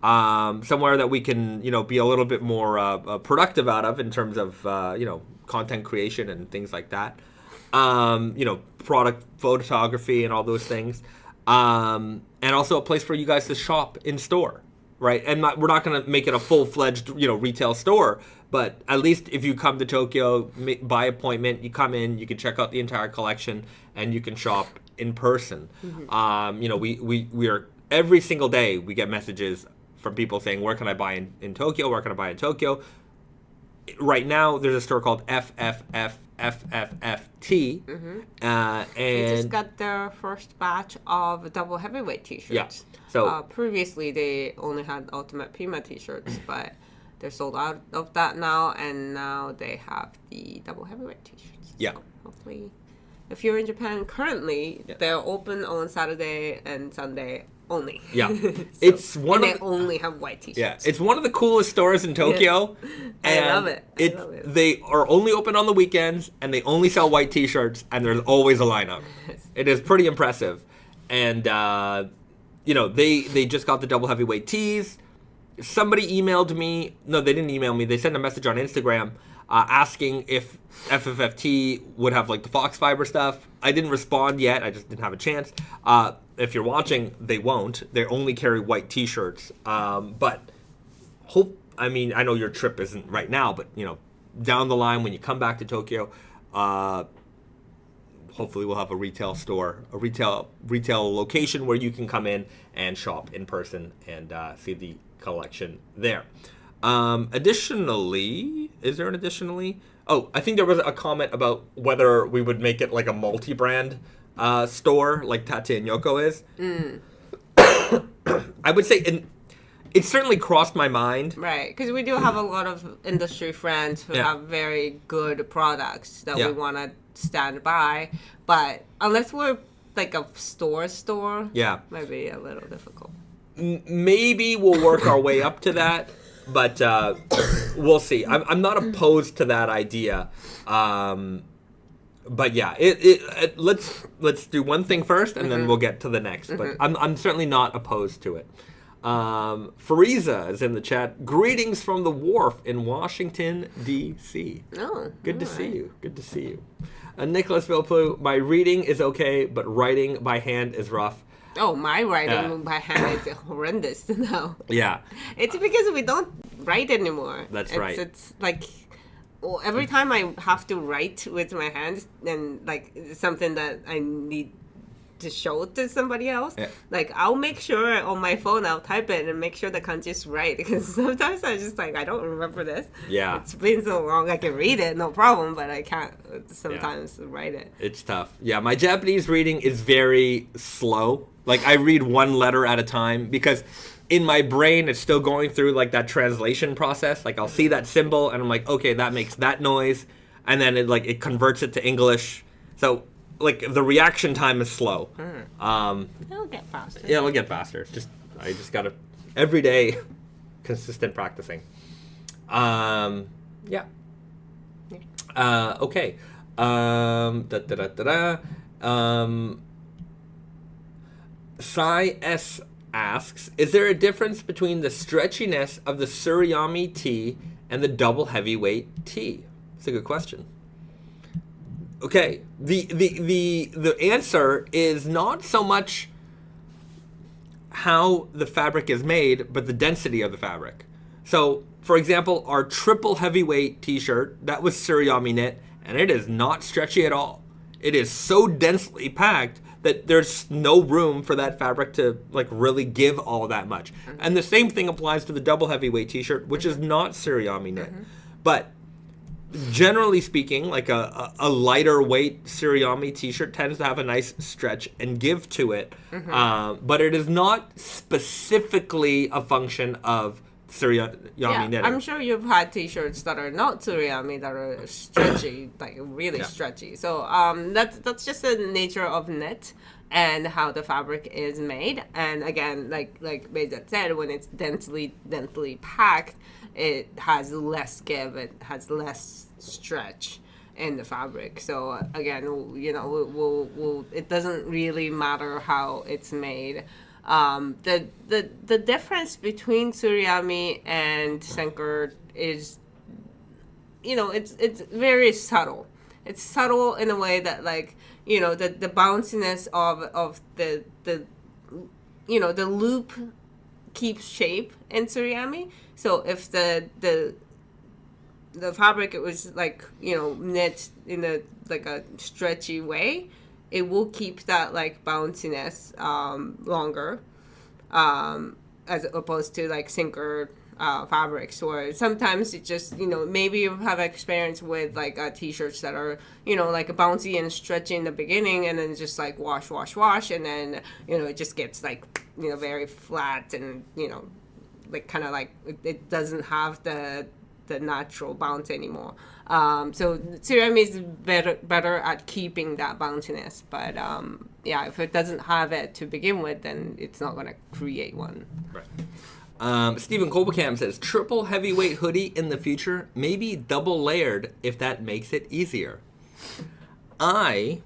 somewhere that we can be a little bit more productive out of in terms of content creation and things like that. Product photography and all those things. And also a place for you guys to shop in store, right? And we're not going to make it a full-fledged, retail store, but at least if you come to Tokyo by appointment, you come in, you can check out the entire collection, and you can shop in person. You know, we are every single day we get messages from people saying, where can I buy in Tokyo? Where can I buy in Tokyo? Right now, there's a store called FFFFFFT. They And just got their first batch of double heavyweight t-shirts. Yeah. So previously they only had Ultimate Pima t-shirts, but they're sold out of that now, and now they have the double heavyweight t-shirts. Yeah. So hopefully, if you're in Japan currently, they're open on Saturday and Sunday only. Yeah. It's one and they only have white t-shirts. Yeah, it's one of the coolest stores in Tokyo. I love it. They are only open on the weekends, and they only sell white t-shirts, and there's always a lineup. It is pretty impressive. And, you know, they just got the double heavyweight tees. Somebody emailed me. No, they didn't email me. They sent a message on Instagram asking if FFFT would have, like, the Fox Fiber stuff. I didn't respond yet. I just didn't have a chance. If you're watching, they won't. They only carry white t-shirts. But I mean, I know your trip isn't right now, but, you know, down the line when you come back to Tokyo, hopefully we'll have a retail store, a retail location where you can come in and shop in person and see the collection there. Additionally, is there an additionally? Oh, I think there was a comment about whether we would make it like a multi-brand store like Tate and Yoko is. I would say it certainly crossed my mind. Right, because we do have a lot of industry friends who have very good products that we want to stand by. But unless we're like a store, might be a little difficult. Maybe we'll work our way up to that. But we'll see. I'm not opposed to that idea. But yeah, let's do one thing first, and then we'll get to the next. But I'm certainly not opposed to it. Fariza is in the chat. Greetings from the wharf in Washington, D.C. Oh, good to see you. Good to see you. Nicholas Villeplu, my reading is okay, but writing by hand is rough. Oh, my writing by hand is horrendous now. Yeah. It's because we don't write anymore. That's right. It's like every time I have to write with my hands, and like it's something that I need to show to somebody else, like I'll make sure on my phone I'll type it and make sure the kanji is right, because sometimes I just like I don't remember this. Yeah. It's been so long. I can read it, no problem, but I can't sometimes write it. It's tough. Yeah, my Japanese reading is very slow. Like, I read one letter at a time because in my brain it's still going through, like, that translation process. Like, I'll see that symbol and I'm like, okay, that makes that noise. And then it converts it to English. So, like, the reaction time is slow. It'll get faster. Yeah, it'll get faster. I just gotta, every day, consistent practicing. Yeah. Okay. Sai S asks, is there a difference between the stretchiness of the tsuriami tee and the double heavyweight tee? That's a good question. Okay, the answer is not so much how the fabric is made, but the density of the fabric. So, for example, our triple heavyweight t-shirt, that was tsuriami knit, and it is not stretchy at all. It is so densely packed that there's no room for that fabric to like really give all that much. And the same thing applies to the double heavyweight t-shirt, which is not tsuriami knit. But generally speaking, like a lighter weight tsuriami t-shirt tends to have a nice stretch and give to it. But it is not specifically a function of tsuriami knitting. I'm sure you've had t-shirts that are not tsuriami that are stretchy, like really stretchy. So that's just the nature of knit and how the fabric is made. And again, like Bahzad said, when it's densely packed, it has less give, it has less stretch in the fabric. So again, you know, we'll it doesn't really matter how it's made. The difference between tsuriami and senker is, you know, it's very subtle. It's subtle in a way that, like, you know, the bounciness of the you know, the loop keeps shape in tsuriami. So if the fabric, it was like, you know, knit in a like a stretchy way, it will keep that like bounciness longer, as opposed to like sinker fabrics, or sometimes it just, maybe you have experience with like t-shirts that are, like bouncy and stretchy in the beginning, and then just like wash, and then, it just gets like, very flat, and, like kind of like it doesn't have the natural bounce anymore. So tsuriami is better at keeping that bounciness, but if it doesn't have it to begin with, then it's not going to create one. Right. Stephen Colbacam says, triple heavyweight hoodie in the future, maybe double layered if that makes it easier. Triple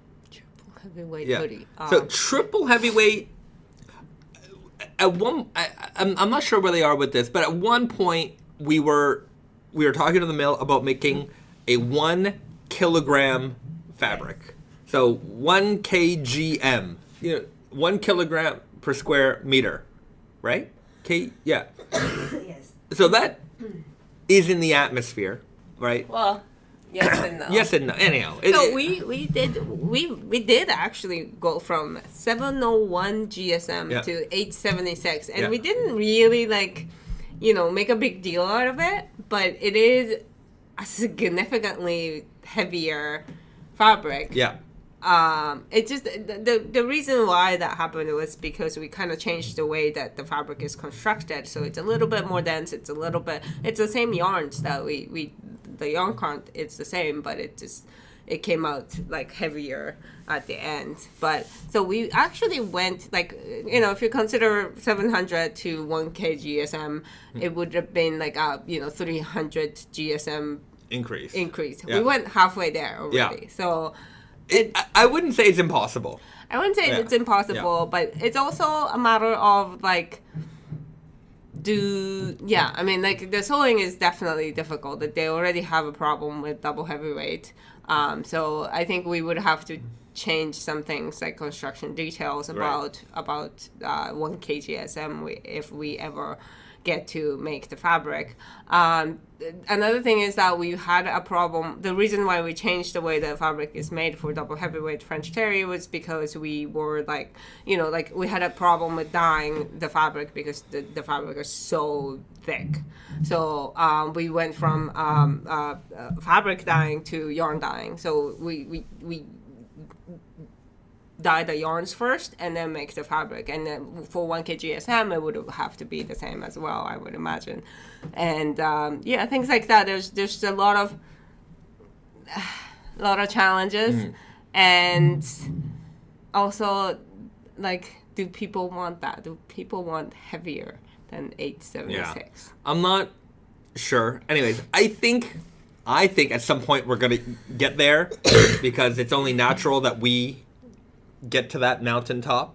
heavyweight hoodie. So triple heavyweight, I'm not sure where they are with this, but at one point we were talking to the mill about making a 1 kilogram fabric. So 1 kgm, 1 kilogram per square meter, right? Yes. So that is in the atmosphere, right? Well, yes and no. Yes and no. Anyhow, so we did actually go from 701 GSM to 876, and we didn't really make a big deal out of it, but it is a significantly heavier fabric. Yeah. It just the reason why that happened was because we kind of changed the way that the fabric is constructed, so it's a little bit more dense. It's the same yarns that the yarn count it's the same, but it came out like heavier at the end. But so we actually went if you consider 700 to 1 kgsm, it would have been like a 300 GSM increase. Yeah. We went halfway there already. Yeah. So I wouldn't say it's impossible. I wouldn't say it's impossible, but it's also a matter of the sewing is definitely difficult. That they already have a problem with double heavyweight. So I think we would have to change some things like construction details about 1 kgsm if we ever get to make the fabric. Another thing is that we had a problem. The reason why we changed the way the fabric is made for double heavyweight French terry was because we were we had a problem with dyeing the fabric because the fabric is so thick. So we went from fabric dyeing to yarn dyeing. So we dye the yarns first and then make the fabric, and then for 1 kgsm it would have to be the same as well, I would imagine. And things like that. There's a lot of challenges, and also do people want that? Do people want heavier than 876? Yeah. I'm not sure. Anyways, I think at some point we're gonna get there because it's only natural that we get to that mountaintop.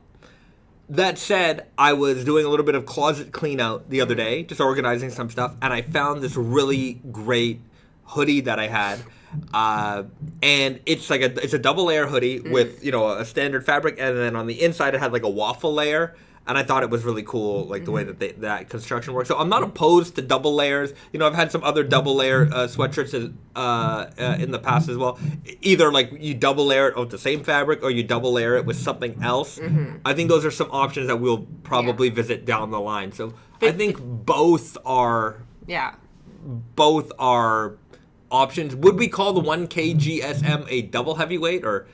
That said, I was doing a little bit of closet clean out the other day, just organizing some stuff, and I found this really great hoodie that I had, and it's a double layer hoodie with a standard fabric, and then on the inside it had like a waffle layer. And I thought it was really cool, the way that that construction works. So I'm not opposed to double layers. I've had some other double layer sweatshirts in the past as well. Either you double layer it with the same fabric, or you double layer it with something else. I think those are some options that we'll probably visit down the line. So I think both are options. Would we call the 1 kgsm a double heavyweight or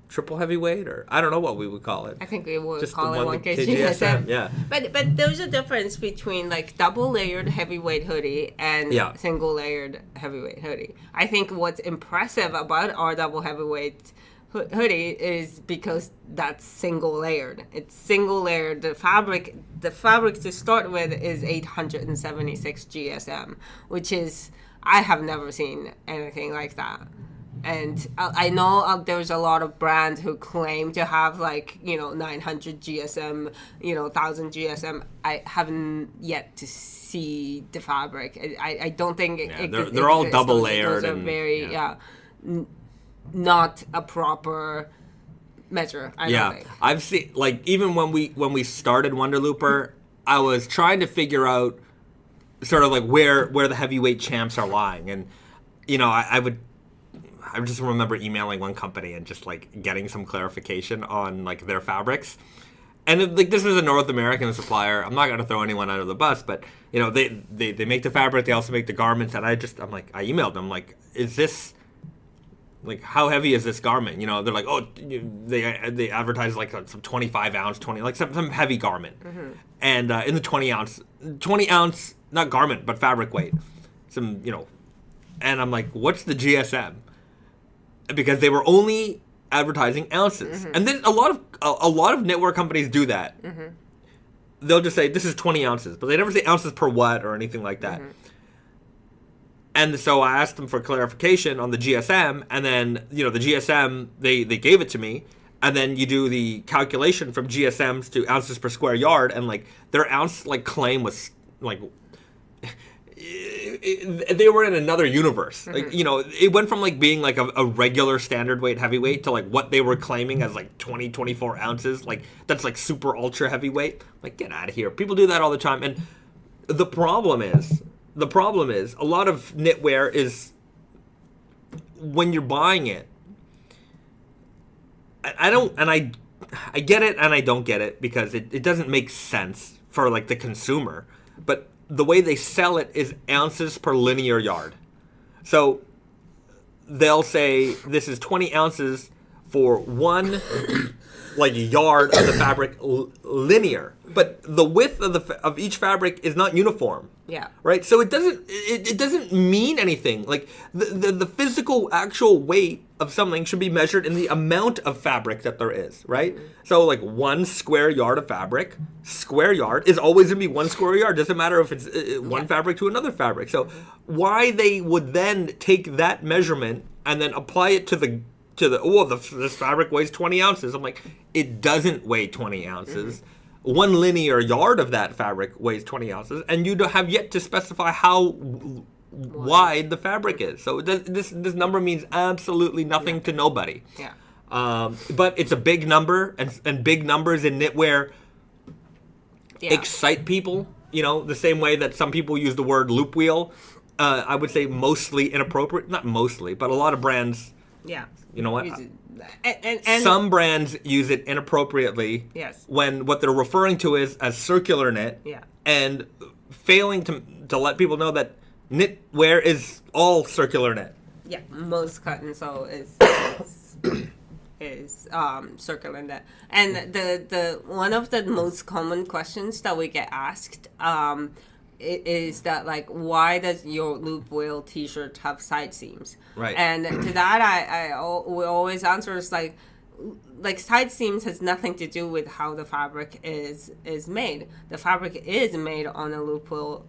triple heavyweight, or I don't know what we would call it. I think we would call it 1 kgsm. Yeah. But there's a difference between double layered heavyweight hoodie and single layered heavyweight hoodie. I think what's impressive about our double heavyweight hoodie is because that's single layered. It's single layered. The fabric to start with is 876 GSM, which is, I have never seen anything like that. And I know there's a lot of brands who claim to have 900 GSM, 1000 GSM. I haven't yet to see the fabric. I don't think they're all double layered. Those are very not a proper measure. I don't think. I've seen even when we started Wonderlooper, I was trying to figure out sort of where the heavyweight champs are lying, and I would. I just remember emailing one company and just like getting some clarification on like their fabrics. And like this was a North American supplier. I'm not going to throw anyone under the bus, but you know they make the fabric. They also make the garments. And I emailed them like, is this like how heavy is this garment? You know, they're like, oh, they advertise like some 25 ounce, 20 like some heavy garment, and in the 20 ounce not garment but fabric weight, some and I'm like, what's the GSM? Because they were only advertising ounces, and then a lot of knitwear companies do that. They'll just say this is 20 ounces, but they never say ounces per what or anything like that. And so I asked them for clarification on the GSM, and then the GSM they gave it to me, and then you do the calculation from GSMs to ounces per square yard, and like their ounce like claim was like they were in another universe. Like it went from like being like a regular standard weight heavyweight to like what they were claiming as like 24 ounces. Like that's like super ultra heavyweight. Like get out of here. People do that all the time, and the problem is a lot of knitwear is when you're buying it. I get it and I don't get it because it doesn't make sense for like the consumer. But the way they sell it is ounces per linear yard. So they'll say this is 20 ounces for one like yard of the fabric linear, but the width of each fabric is not uniform. Yeah. Right. So it doesn't mean anything. Like the physical actual weight of something should be measured in the amount of fabric that there is. Right. So like 1 square yard of fabric, square yard is always going to be 1 square yard. Doesn't matter if it's one fabric to another fabric. So why they would then take that measurement and then apply it to this fabric weighs 20 ounces. I'm like, it doesn't weigh 20 ounces. 1 linear yard of that fabric weighs 20 ounces, and you have yet to specify how wide the fabric is. So this number means absolutely nothing to nobody. Yeah. But it's a big number, and big numbers in knitwear excite people. The same way that some people use the word loop wheel. I would say mostly inappropriate. Not mostly, but a lot of brands. Yeah. You know what? And some brands use it inappropriately. Yes. When what they're referring to is as circular knit. Yeah. And failing to let people know that knitwear is all circular knit. Yeah. Most cut and sew is circular knit. And the one of the most common questions that we get asked is that like, why does your loop wheel t-shirt have side seams? Right. And to that we always answer is like side seams has nothing to do with how the fabric is made. The fabric is made on a loop wheel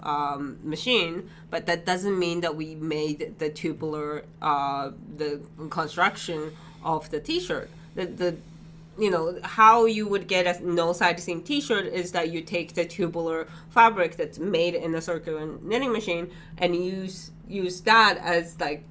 machine, but that doesn't mean that we made the tubular the construction of the t-shirt. How you would get a no side seam t-shirt is that you take the tubular fabric that's made in a circular knitting machine and use that as like,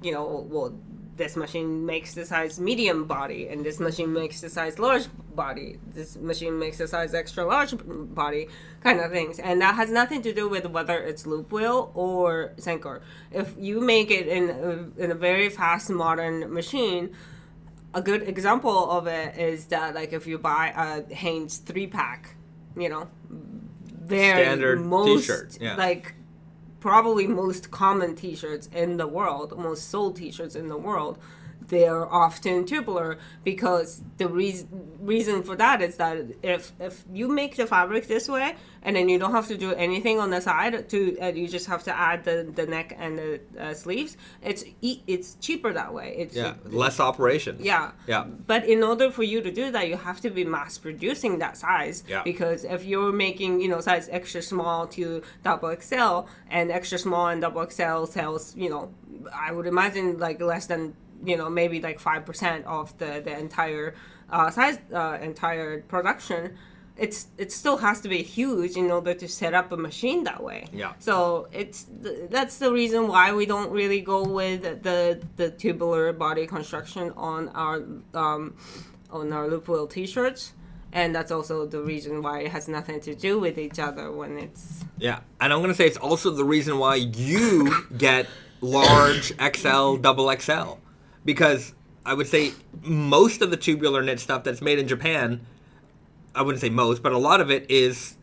this machine makes the size medium body, and this machine makes the size large body, this machine makes the size extra large body, kind of things. And that has nothing to do with whether it's loop wheel or sinker. If you make it in a very fast modern machine, a good example of it is that, like, if you buy a Hanes 3-pack, standard t-shirt, like, probably most common t-shirts in the world, most sold t-shirts in the world, they're often tubular, because the reason for that is that if you make the fabric this way and then you don't have to do anything on the side you just have to add the neck and the sleeves, it's cheaper that way. It's less operations. Yeah. But in order for you to do that, you have to be mass producing that size. Yeah. Because if you're making size extra small to double XL, and extra small and double XL sells I would imagine like less than maybe like 5% of the entire size, entire production, it still has to be huge in order to set up a machine that way. Yeah. So that's the reason why we don't really go with the tubular body construction on our loop wheel t-shirts. And that's also the reason why it has nothing to do with each other when it's... Yeah, and I'm going to say it's also the reason why you get large XL, double XL. because I would say most of the tubular knit stuff that's made in Japan, I wouldn't say most, but a lot of it is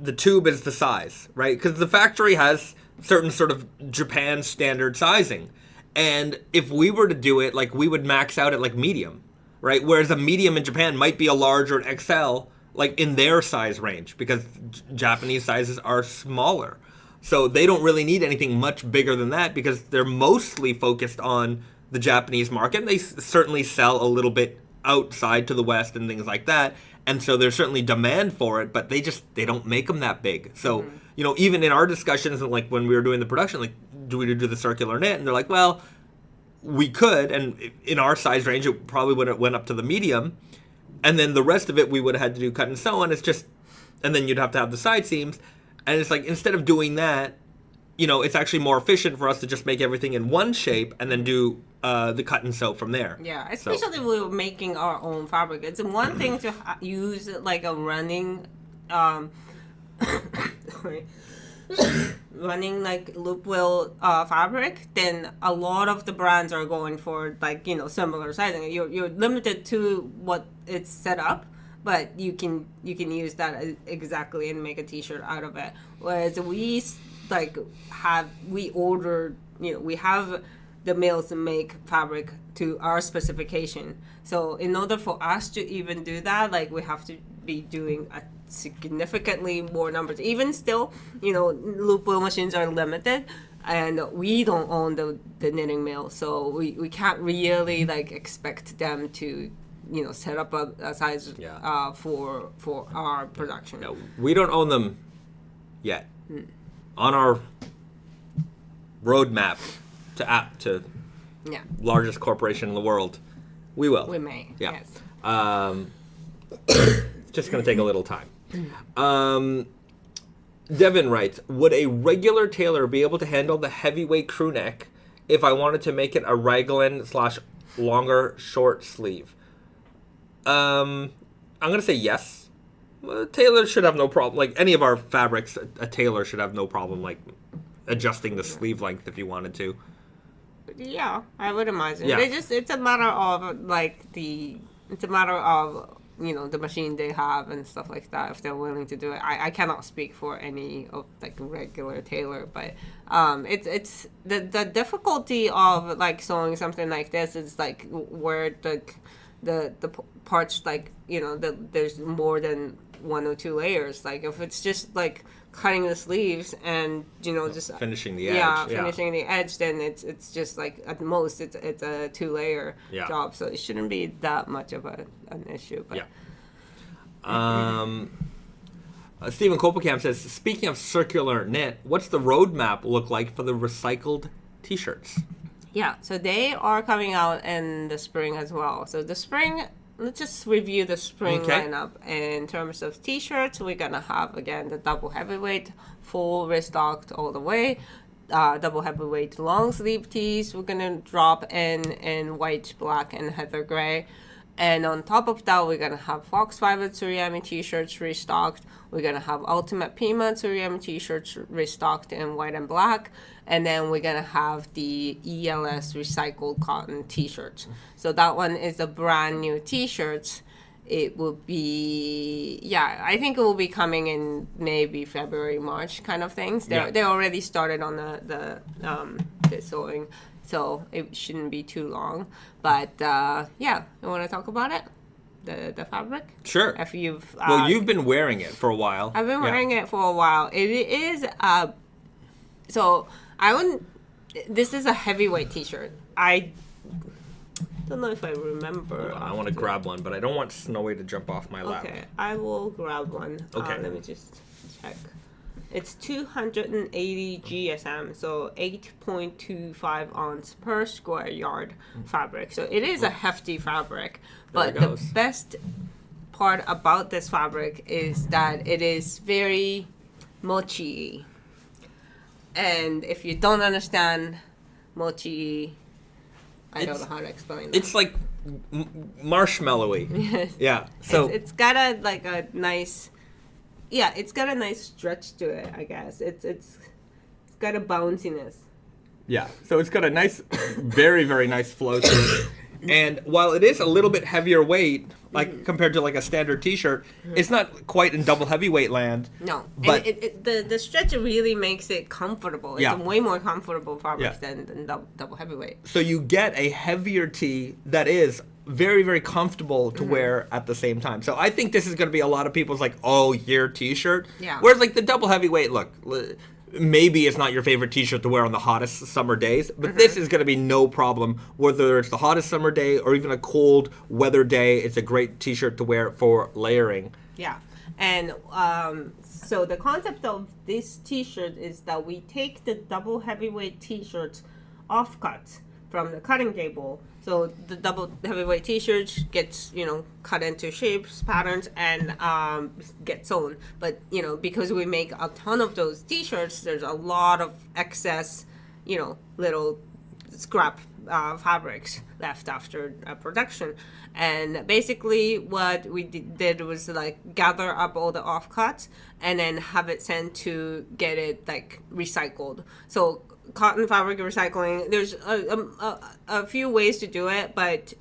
the tube is the size, right? Because the factory has certain sort of Japan standard sizing. And if we were to do it, like, we would max out at like medium, right? Whereas a medium in Japan might be a large or an XL, like in their size range, because Japanese sizes are smaller. So they don't really need anything much bigger than that because they're mostly focused on the Japanese market. And they certainly sell a little bit outside to the West and things like that. And so there's certainly demand for it, but they don't make them that big. So, you know, even in our discussions, like when we were doing the production, like, do we do the circular knit? And they're like, well, we could. And in our size range, it probably would have went up to the medium. And then the rest of it, we would have had to do cut and sew. And it's just, and then you'd have to have the side seams. And it's like, instead of doing that, you know, it's actually more efficient for us to just make everything in one shape and then do the cut and sew from there. Yeah, especially if we're making our own fabric. It's one thing to use like a running, sorry, running like loop wheel fabric. Then a lot of the brands are going for like, you know, similar sizing. You're limited to what it's set up, but you can use that exactly and make a t-shirt out of it. Whereas we ordered, you know, we have the mills make fabric to our specification. So in order for us to even do that, like, we have to be doing a significantly more numbers. Even still, you know, loop wheel machines are limited, and we don't own the knitting mill, so we can't really like expect them to, you know, set up a size for our production. No, we don't own them yet. On our roadmap to largest corporation in the world, we will. We may. Yeah. Yes. It's just going to take a little time. Devin writes, would a regular tailor be able to handle the heavyweight crew neck if I wanted to make it a raglan / longer short sleeve? I'm going to say yes. A tailor should have no problem. Like any of our fabrics, a tailor should have no problem like adjusting the sleeve length if you wanted to. Yeah, I would imagine. Yeah. It's a matter of you know, the machine they have and stuff like that, if they're willing to do it. I cannot speak for any of like regular tailor, but it's the difficulty of like sewing something like this is like where the parts, like, you know, there's more than one or two layers. Like if it's just like cutting the sleeves and, you know, just finishing the edge, finishing the edge, then it's just like at most it's a 2-layer job, so it shouldn't be that much of an issue. But Stephen Kopelkamp says, speaking of circular knit, what's the roadmap look like for the recycled t-shirts? Yeah, so they are coming out in the spring as well. So the spring, let's just review the spring lineup. In terms of t-shirts, we're going to have, again, the double heavyweight, full restocked all the way. Double heavyweight long sleeve tees, we're going to drop in white, black, and heather gray. And on top of that, we're going to have Fox Fiber tsuriami t-shirts restocked. We're going to have Ultimate Pima tsuriami t-shirts restocked in white and black. And then we're going to have the ELS recycled cotton t-shirts. So that one is a brand new t-shirts. It will be, I think it will be coming in maybe February, March kind of things. They already started on the sewing. So it shouldn't be too long. But you want to talk about it? The fabric? Sure. If you've you've been wearing it for a while. I've been wearing it for a while. It is so I wouldn't. This is a heavyweight T-shirt. I don't know if I remember. Hold on, I want to grab one, but I don't want Snowy to jump off my lap. Okay, I will grab one. Okay. Let me just check. It's 280 GSM, so 8.25 ounce per square yard fabric. So it is a hefty fabric. But the best part about this fabric is that it is very mochi. And if you don't understand mochi, I don't know how to explain that. It's like marshmallowy. Yes. Yeah. So it's got a nice. Yeah, it's got a nice stretch to it, I guess. It's got a bounciness. Yeah, so it's got a nice, very, very nice flow to it. And while it is a little bit heavier weight, like compared to like a standard T-shirt, it's not quite in double heavyweight land. No, but and the stretch really makes it comfortable. It's Yeah. a way more comfortable fabric Yeah. than double heavyweight. So you get a heavier tee that is very, very comfortable to wear at the same time. So I think this is going to be a lot of people's like all-year T-shirt. Yeah. Whereas like the double heavyweight, look, maybe it's not your favorite T-shirt to wear on the hottest summer days, but this is going to be no problem. Whether it's the hottest summer day or even a cold weather day, it's a great T-shirt to wear for layering. Yeah, and so the concept of this T-shirt is that we take the double heavyweight T-shirt offcut from the cutting table. So the double heavyweight T-shirt gets, cut into shapes, patterns, and gets sewn. But, because we make a ton of those T-shirts, there's a lot of excess, little scrap fabrics left after production. And basically what we did was like gather up all the offcuts and then have it sent to get it like recycled. So cotton fabric recycling, there's a few ways to do it, but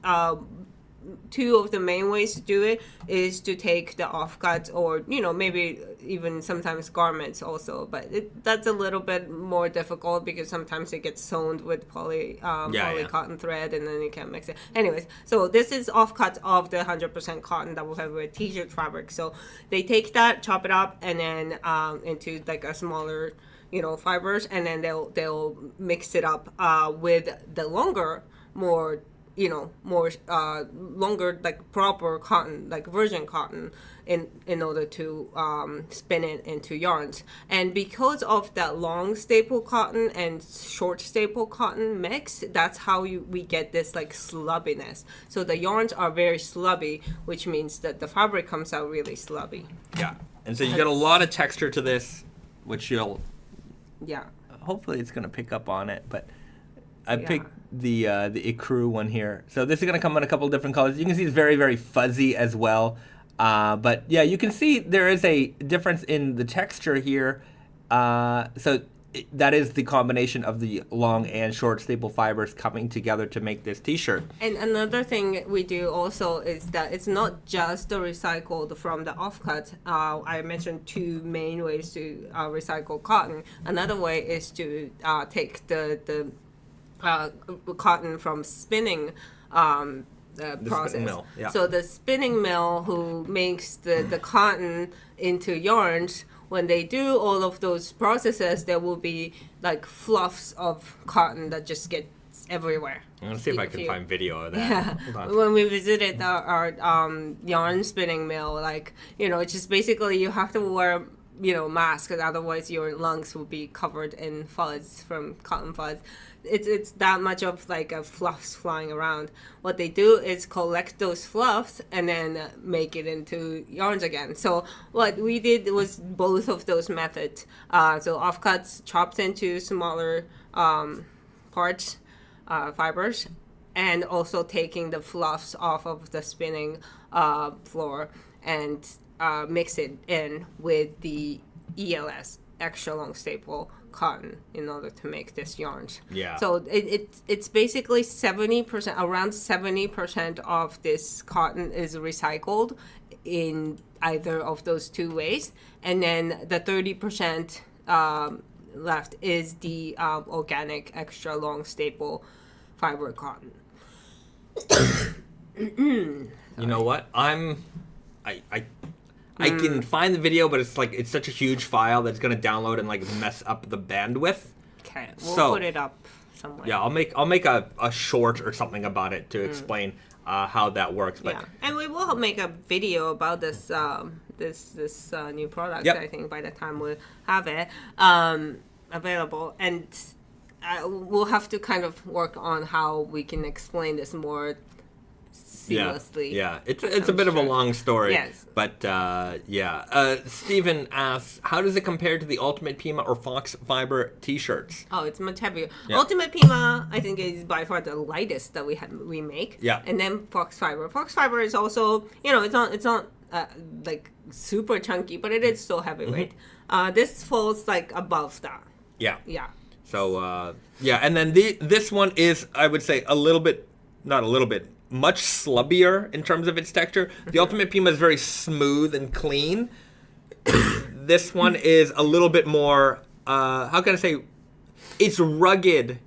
two of the main ways to do it is to take the offcuts or, maybe even sometimes garments also. But that's a little bit more difficult because sometimes it gets sewn with poly cotton thread and then you can't mix it. Anyways, so this is offcuts of the 100% cotton double heavyweight T-shirt fabric. So they take that, chop it up, and then into like a smaller fibers, and then they'll mix it up with the longer, more longer, like proper cotton, like virgin cotton, in order to spin it into yarns. And because of that long staple cotton and short staple cotton mix, that's how we get this like slubbiness. So the yarns are very slubby, which means that the fabric comes out really slubby. Yeah, and so you get a lot of texture to this, which you'll... Yeah. Hopefully it's going to pick up on it, but I picked the ecru one here. So this is going to come in a couple of different colors. You can see it's very, very fuzzy as well. But yeah, you can see there is a difference in the texture here. That is the combination of the long and short staple fibers coming together to make this T-shirt. And another thing we do also is that it's not just the recycled from the offcut. I mentioned two main ways to recycle cotton. Another way is to take the cotton from spinning process. Spinning mill, yeah. So the spinning mill who makes the cotton into yarns, when they do all of those processes, there will be like fluffs of cotton that just get everywhere. I'm going to see if I can find video of that. Yeah. When we visited our yarn spinning mill, like, it's just basically you have to wear, mask, because otherwise your lungs will be covered in fuzz from cotton fuzz. It's that much of like a fluffs flying around. What they do is collect those fluffs and then make it into yarns again. So what we did was both of those methods. So offcuts chopped into smaller parts, fibers, and also taking the fluffs off of the spinning floor and mix it in with the ELS, extra long staple cotton, in order to make this yarns. Yeah. So it's basically 70%, around 70% of this cotton is recycled in either of those two ways, and then the 30% left is the organic extra long staple fiber cotton. You know what? I can find the video, but it's such a huge file that's gonna download and like mess up the bandwidth. Okay, we'll put it up somewhere. Yeah, I'll make a short or something about it to explain how that works. But yeah, and we will make a video about this this new product. Yep. I think by the time we have it available, and we'll have to kind of work on how we can explain this more seamlessly. Yeah, it's a bit of a long story. Yes. But Stephen asks, how does it compare to the Ultimate Pima or Fox Fiber T-shirts? Oh, it's much heavier. Yeah. Ultimate Pima, I think, is by far the lightest that we make. Yeah. And then Fox Fiber. Fox Fiber is also, it's not like super chunky, but it is still heavyweight. This falls like above that. Yeah. Yeah. So yeah, and then this one is, I would say, much slubbier in terms of its texture. The Ultimate Pima is very smooth and clean. This one is a little bit more, how can I say, it's rugged.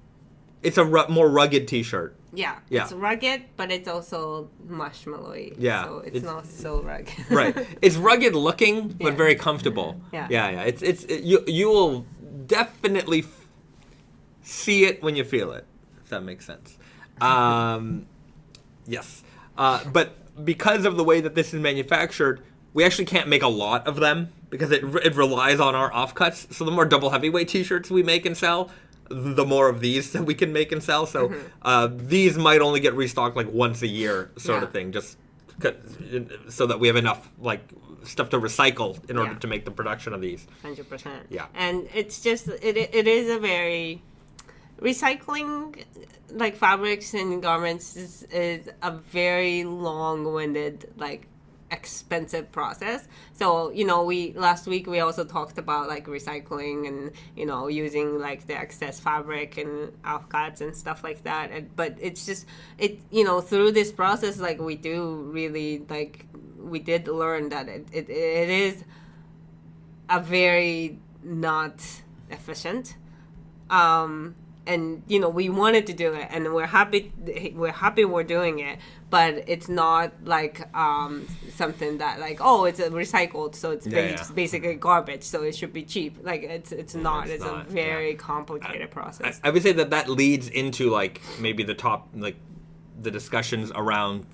It's a more rugged t-shirt. Yeah, it's rugged, but it's also marshmallowy. Yeah. So it's not so rugged. Right. It's rugged looking, but very comfortable. Yeah. Yeah. You will definitely see it when you feel it, if that makes sense. Yes. But because of the way that this is manufactured, we actually can't make a lot of them because it relies on our offcuts. So the more double heavyweight t-shirts we make and sell, the more of these that we can make and sell. So these might only get restocked like once a year sort of thing, just so that we have enough like stuff to recycle in order to make the production of these. 100%. Yeah. And it's just, it is a very, recycling like fabrics and garments is a very long-winded, like expensive process. So, last week we also talked about like recycling and, using like the excess fabric and offcuts and stuff like that. But it's just, through this process, like we do really, like, we did learn that it is a very not efficient. And we wanted to do it, and we're happy we're doing it, but it's not like something that like, oh, it's recycled, so it's basically garbage, so it should be cheap. Like it's not. It's a very complicated process. I would say that leads into like maybe the top, like the discussions around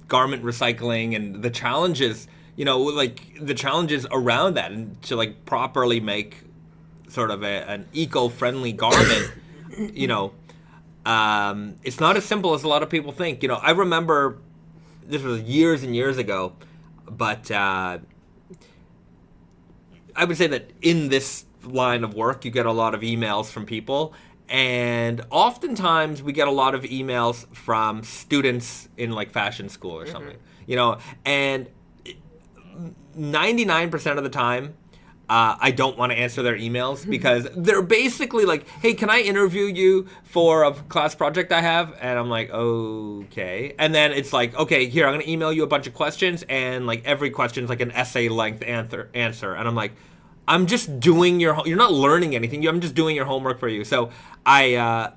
garment recycling and the challenges, like the challenges around that, and to like properly make sort of an eco-friendly garment. It's not as simple as a lot of people think. I remember this was years and years ago, but I would say that in this line of work, you get a lot of emails from people, and oftentimes we get a lot of emails from students in like fashion school or something, and 99% of the time, I don't want to answer their emails because they're basically like, hey, can I interview you for a class project I have? And I'm like, okay. And then it's like, okay, here, I'm going to email you a bunch of questions, and like every question's like an essay length answer. And I'm like, I'm just doing you're not learning anything. I'm just doing your homework for you. So I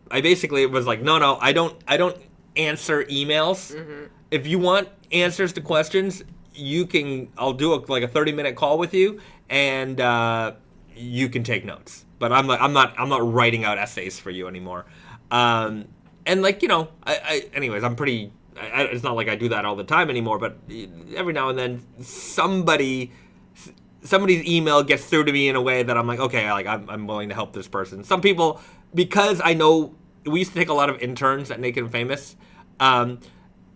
basically was like, no, I don't answer emails. If you want answers to questions, I'll do a 30-minute call with you, and you can take notes. But I'm not writing out essays for you anymore. And like, anyways, I'm pretty, it's not like I do that all the time anymore, but every now and then somebody's email gets through to me in a way that I'm like, okay, like I'm willing to help this person. Some people, because I know we used to take a lot of interns at Naked and Famous,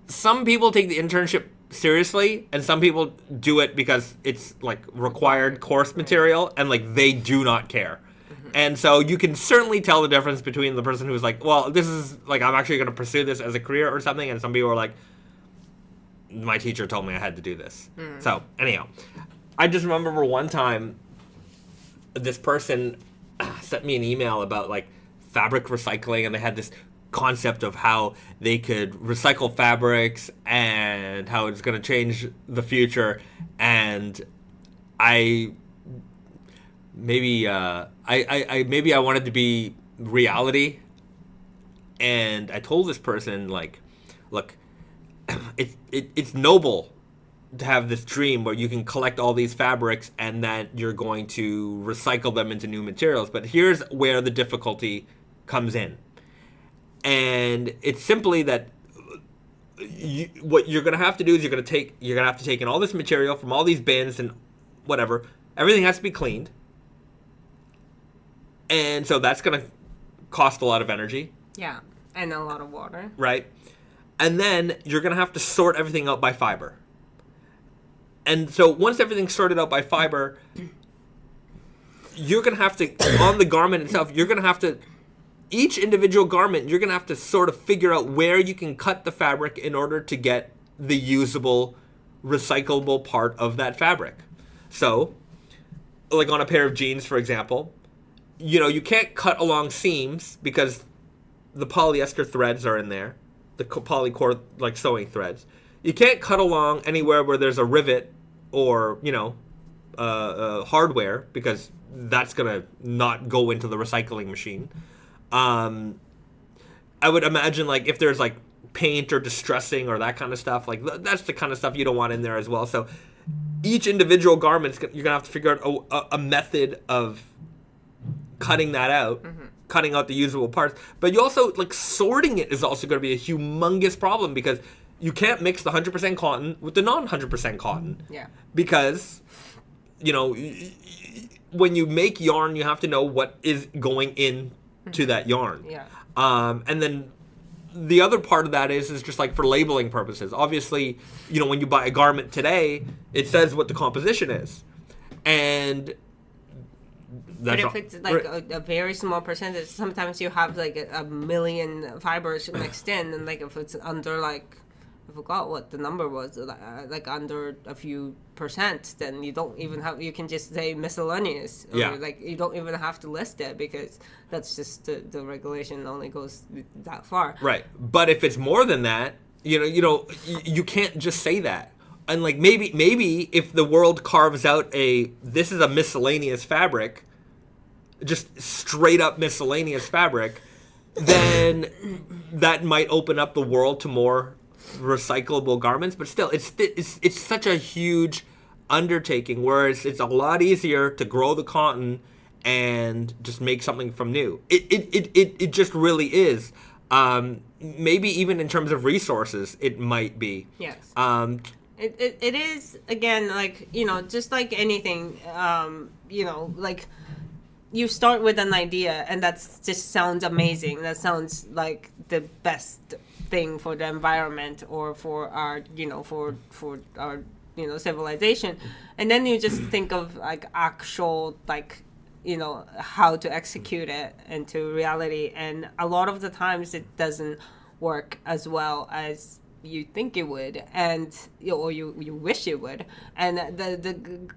some people take the internship seriously, and some people do it because it's like required course material, and like they do not care. And so you can certainly tell the difference between the person who's like, well, this is like, I'm actually going to pursue this as a career or something, and some people are like, my teacher told me I had to do this. So anyhow, I just remember one time this person sent me an email about like fabric recycling, and they had this concept of how they could recycle fabrics and how it's going to change the future. And I wanted to be reality, and I told this person, like, look, it's noble to have this dream where you can collect all these fabrics and that you're going to recycle them into new materials, but here's where the difficulty comes in. And it's simply that what you're going to have to do is you're going to have to take in all this material from all these bins and whatever. Everything has to be cleaned. And so that's going to cost a lot of energy. Yeah, and a lot of water. Right. And then you're going to have to sort everything out by fiber. And so once everything's sorted out by fiber, you're going to have to, on the garment itself, you're going to have to, each individual garment, you're going to have to sort of figure out where you can cut the fabric in order to get the usable, recyclable part of that fabric. So like on a pair of jeans, for example, you can't cut along seams because the polyester threads are in there, the polycore like sewing threads. You can't cut along anywhere where there's a rivet or hardware because that's gonna not go into the recycling machine. I would imagine like if there's like paint or distressing or that kind of stuff, like that's the kind of stuff you don't want in there as well. So each individual garment, you're gonna have to figure out a method of cutting that out, cutting out the usable parts. But you also like sorting it is also going to be a humongous problem because you can't mix the 100% cotton with the non 100% cotton. Yeah. Because when you make yarn, you have to know what is going in to that yarn. Yeah. And then the other part of that is just like for labeling purposes. Obviously, when you buy a garment today, it says what the composition is. And but if it's like a very small percentage, sometimes you have like a million fibers mixed in, and like if it's under like, I forgot what the number was, like under a few percent, then you don't even have, you can just say miscellaneous. Or like you don't even have to list it because that's just the regulation only goes that far. Right. But if it's more than that, you can't just say that. And like maybe if the world carves out this is a miscellaneous fabric, just straight up miscellaneous fabric, then that might open up the world to more recyclable garments. But still, it's such a huge undertaking, whereas it's a lot easier to grow the cotton and just make something from new. It just really is. Maybe even in terms of resources, it might be. Yes. It is, again, like, just like anything, like you start with an idea and that just sounds amazing. That sounds like the best thing for the environment or for our, for our, civilization. And then you just think of like actual, like, how to execute it into reality. And a lot of the times it doesn't work as well as you think it would, and or you wish it would. And the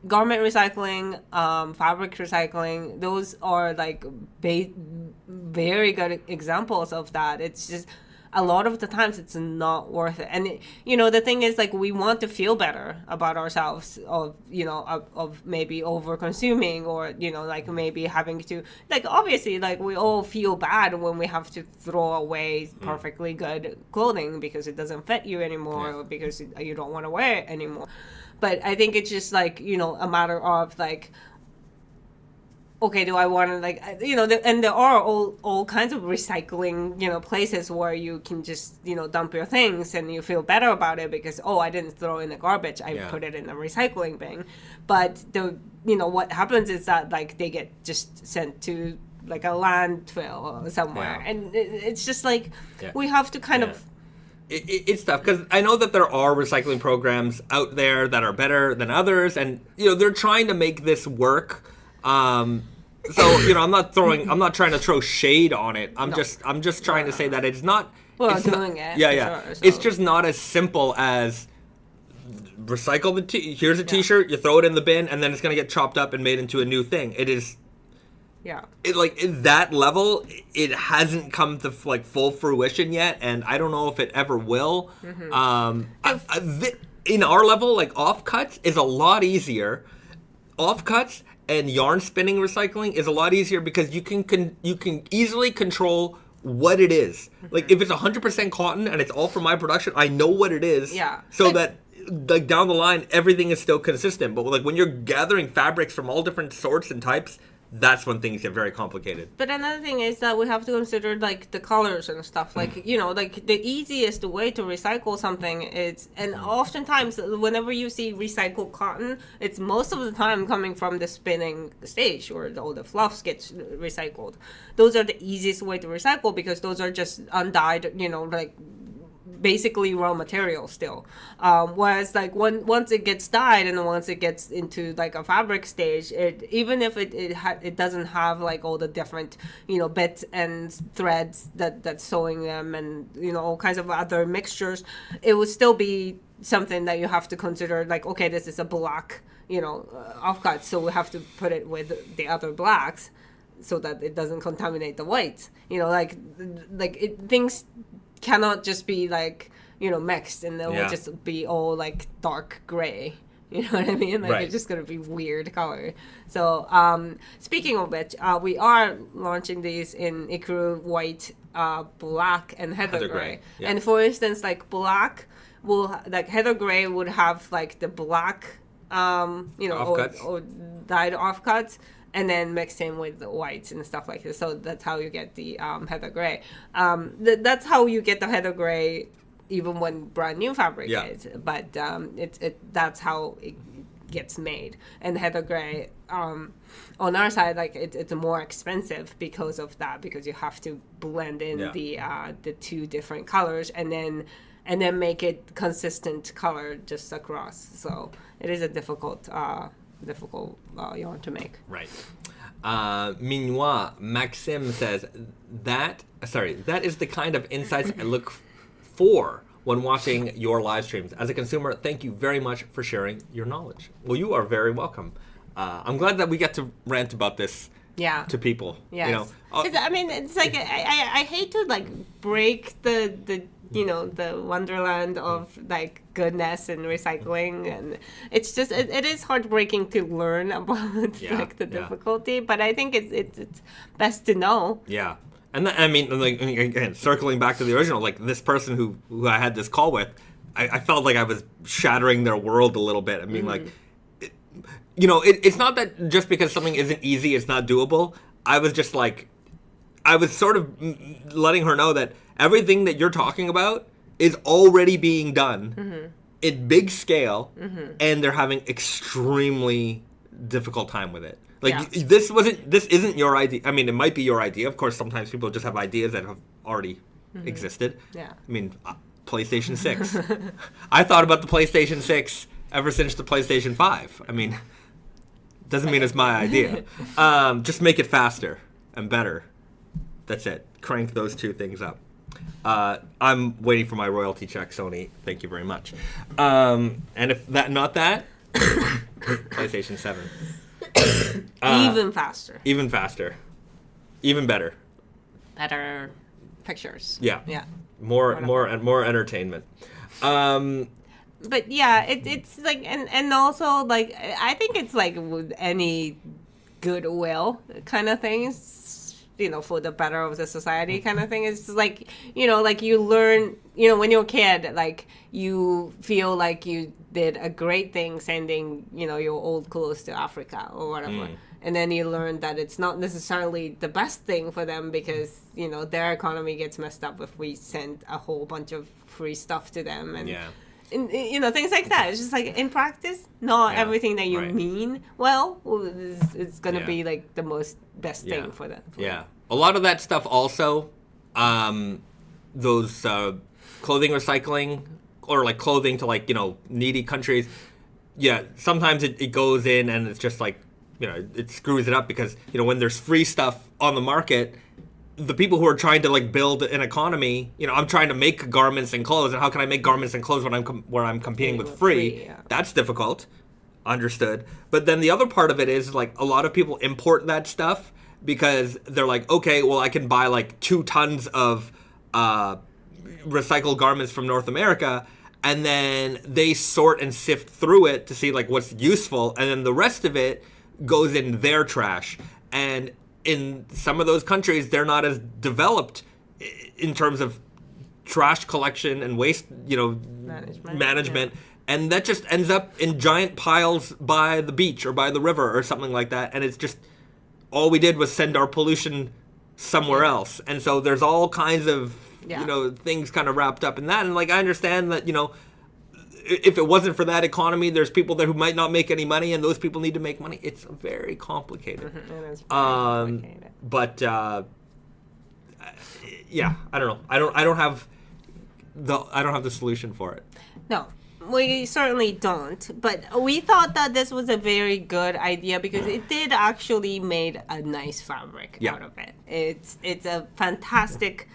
garment recycling, fabric recycling, those are like very good examples of that. It's just a lot of the times it's not worth it. And the thing is, like, we want to feel better about ourselves of maybe over consuming, or like maybe having to, like, obviously, like, we all feel bad when we have to throw away perfectly good clothing because it doesn't fit you anymore, or because you don't want to wear it anymore. But I think it's just like, a matter of like, okay, do I want to, like, and there are all kinds of recycling, places where you can just, dump your things and you feel better about it because, I didn't throw in the garbage. I put it in the recycling bin. But what happens is that, like, they get just sent to like a landfill somewhere. Yeah. And it's just like, we have to kind of, it's tough because I know that there are recycling programs out there that are better than others, and they're trying to make this work. So I'm not trying to throw shade on it. I'm just trying to say that it's not. Well, doing it. Yeah. Sure, so. It's just not as simple as recycle here's a T-shirt, you throw it in the bin, and then it's gonna get chopped up and made into a new thing. It is. Yeah. At that level, it hasn't come to like full fruition yet, and I don't know if it ever will. Mm-hmm. In our level, like offcuts is a lot easier. Offcuts and yarn spinning recycling is a lot easier because you can easily control what it is. Mm-hmm. Like if it's 100% cotton and it's all from my production, I know what it is. Yeah. So that like down the line, everything is still consistent. But like when you're gathering fabrics from all different sorts and types, that's when things get very complicated. But another thing is that we have to consider like the colors and stuff. Like, like the easiest way to recycle something is, and oftentimes whenever you see recycled cotton, it's most of the time coming from the spinning stage where all the fluffs gets recycled. Those are the easiest way to recycle because those are just undyed, like basically raw material still. Whereas like once it gets dyed and once it gets into like a fabric stage, even if it doesn't have like all the different bits and threads that's sewing them and all kinds of other mixtures, it would still be something that you have to consider, like, okay, this is a black offcuts, so we have to put it with the other blacks so that it doesn't contaminate the whites. Things cannot just be like, mixed and it will just be all like dark gray. You know what I mean? Like, it's just going to be weird color. So, speaking of which, we are launching these in Ikuru white, black, and heather gray. Yeah. And for instance, like black like heather gray would have like the black, or dyed offcuts, and then mixed in with the whites and stuff like this. So that's how you get the heather gray. That's how you get the heather gray even when brand new fabric is. But that's how it gets made. And heather gray, on our side, like it's more expensive because of that, because you have to blend in the two different colors and then make it consistent color just across. So it is a difficult yarn to make. Right. Meanwhile, Maxim says that is the kind of insights I look for when watching your live streams. As a consumer, thank you very much for sharing your knowledge. Well, you are very welcome. I'm glad that we get to rant about this to people. Yes. I mean, it's like I hate to like break the wonderland of like goodness and recycling, and it's just it is heartbreaking to learn about like the difficulty, but I think it's best to know. Yeah. And I mean, like, again, circling back to the original, like this person who I had this call with, I felt like I was shattering their world a little bit. I mean, like, it's not that just because something isn't easy, it's not doable. I was just like, I was sort of letting her know that everything that you're talking about is already being done in big scale, and they're having extremely difficult time with it. Like, this isn't your idea. I mean, it might be your idea. Of course, sometimes people just have ideas that have already existed. Yeah. I mean, PlayStation 6. I thought about the PlayStation 6 ever since the PlayStation 5. I mean, doesn't mean it's my idea. Just make it faster and better. That's it. Crank those two things up. I'm waiting for my royalty check, Sony. Thank you very much. And if not that, PlayStation 7. Even faster. Even faster. Even better. Better pictures. Yeah. More entertainment. But yeah, it's like, and also like, I think it's like with any goodwill kind of things, for the better of the society kind of thing. It's like, like you learn, when you're a kid, like you feel like you did a great thing sending, your old clothes to Africa or whatever. And then you learn that it's not necessarily the best thing for them because, their economy gets messed up if we send a whole bunch of free stuff to them. And, and things like that. It's just like, in practice, not everything that you mean well is going to be like the best thing for them. A lot of that stuff also, those clothing recycling, or like clothing to like, needy countries. Yeah, sometimes it goes in and it's just like, it screws it up because, when there's free stuff on the market, the people who are trying to like build an economy, I'm trying to make garments and clothes, and how can I make garments and clothes when I'm competing with free? That's difficult. Understood. But then the other part of it is like a lot of people import that stuff because they're like, okay, well, I can buy like 2 tons of recycled garments from North America, and then they sort and sift through it to see like what's useful, and then the rest of it goes in their trash. And in some of those countries, they're not as developed in terms of trash collection and waste, management. And that just ends up in giant piles by the beach or by the river or something like that. And it's just, all we did was send our pollution somewhere else. And so there's all kinds of, things kind of wrapped up in that. And like, I understand that, if it wasn't for that economy, there's people there who might not make any money, and those people need to make money. It's very complicated. It is very complicated. But I don't know. I don't have the solution for it. No, we certainly don't. But we thought that this was a very good idea because it did actually made a nice fabric out of it. It's a fantastic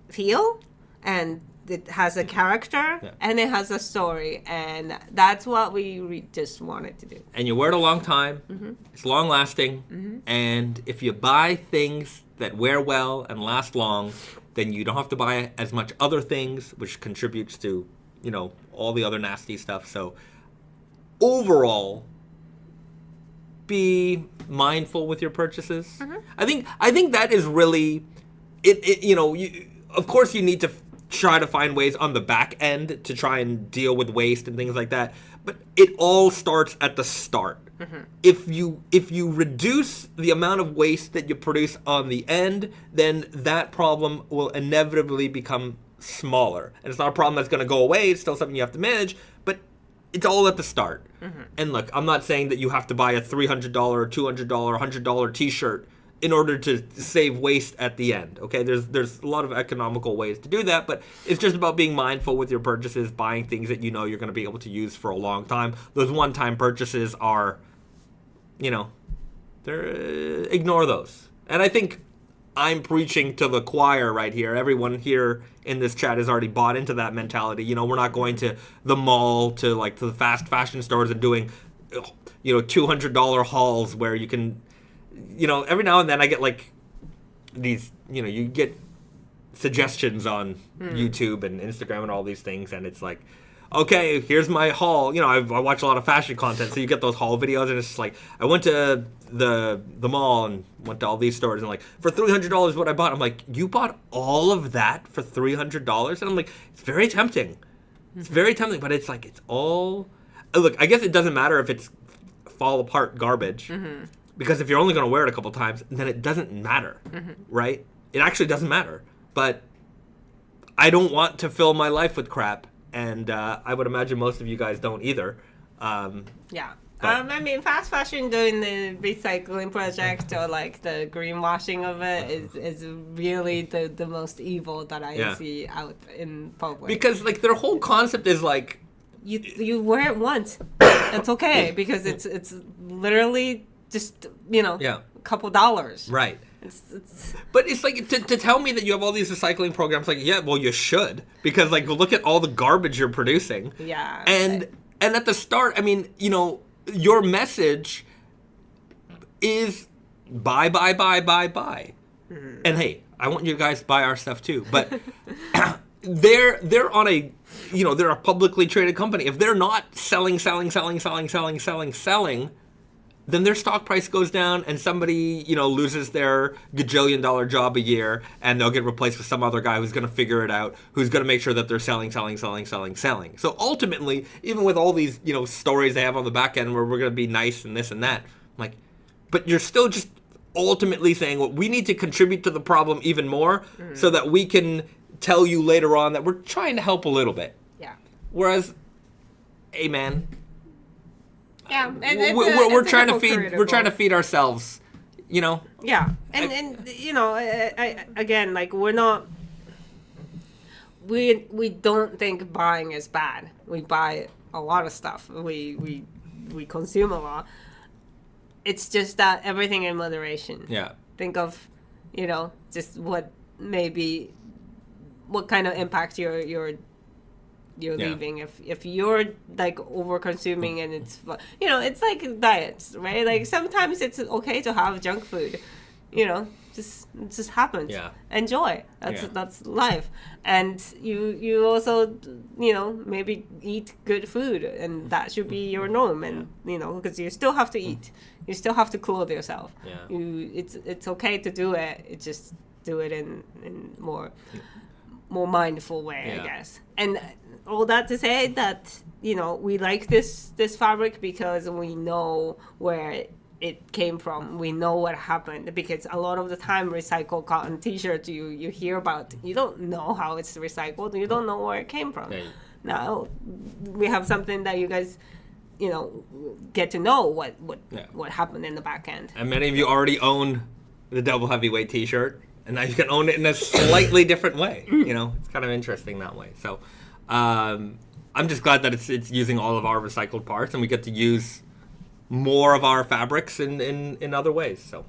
feel, and it has a character and it has a story, and that's what we just wanted to do. And you wear it a long time. It's long lasting, and if you buy things that wear well and last long, then you don't have to buy as much other things, which contributes to, you know, all the other nasty stuff. So overall, be mindful with your purchases. I think that is really it. You know, of course you need to try to find ways on the back end to try and deal with waste and things like that. But it all starts at the start. If you reduce the amount of waste that you produce on the end, then that problem will inevitably become smaller. And it's not a problem that's going to go away. It's still something you have to manage, but it's all at the start. And look, I'm not saying that you have to buy a $300 or $200, $100 t-shirt in order to save waste at the end. Okay, there's a lot of economical ways to do that, but it's just about being mindful with your purchases, buying things that you know you're going to be able to use for a long time. Those one-time purchases are, you know, ignore those. And I think I'm preaching to the choir right here. Everyone here in this chat has already bought into that mentality. You know, we're not going to the mall, to the fast fashion stores and doing, you know, $200 hauls where you can, you know, every now and then I get like these, you know, you get suggestions on YouTube and Instagram and all these things, and it's like, okay, here's my haul. You know, I watch a lot of fashion content, so you get those haul videos, and it's just like, I went to the mall and went to all these stores, and like, for $300 what I bought. I'm like, you bought all of that for $300? And I'm like, it's very tempting. It's very tempting, but it's like, it's all... Look, I guess it doesn't matter if it's fall apart garbage, because if you're only going to wear it a couple times, then it doesn't matter, right? It actually doesn't matter. But I don't want to fill my life with crap, and I would imagine most of you guys don't either. Yeah. I mean, fast fashion doing the recycling project or like the greenwashing of it is really the most evil that I see out in public. Because like their whole concept is like, you wear it once, it's okay, because it's literally just, you know, a couple dollars. Right. It's But it's like, to tell me that you have all these recycling programs, like, yeah, well, you should, because like, look at all the garbage you're producing. Yeah. And at the start, I mean, you know, your message is buy. And hey, I want you guys to buy our stuff too, but they're on a, you know, they're a publicly traded company. If they're not selling, then their stock price goes down, and somebody, you know, loses their gajillion-dollar job a year, and they'll get replaced with some other guy who's going to figure it out, who's going to make sure that they're selling. So ultimately, even with all these, you know, stories they have on the back end where we're going to be nice and this and that, like, but you're still just ultimately saying, well, we need to contribute to the problem even more so that we can tell you later on that we're trying to help a little bit. Yeah. Whereas, hey, man... Yeah, and we're trying to feed ourselves, you know. Yeah, and you know, I again, like, we're not. We don't think buying is bad. We buy a lot of stuff. We consume a lot. It's just that everything in moderation. Yeah. Think of, you know, just what kind of impact you're leaving. If you're like over consuming, and it's, you know, it's like diets, right? Like sometimes it's okay to have junk food, you know, it just happens. Yeah. Enjoy. That's life. And you also, you know, maybe eat good food, and that should be your norm. And you know, because you still have to eat, you still have to clothe yourself. Yeah. It's okay to do it. It just do it in more mindful way, I guess. And all that to say that, you know, we like this fabric because we know where it came from. We know what happened, because a lot of the time recycled cotton t-shirts you hear about, you don't know how it's recycled. You don't know where it came from. Yeah. Now we have something that you guys, you know, get to know what happened in the back end. And many of you already own the double heavyweight t-shirt, and now you can own it in a slightly different way. You know, it's kind of interesting that way. So I'm just glad that it's using all of our recycled parts, and we get to use more of our fabrics in other ways. So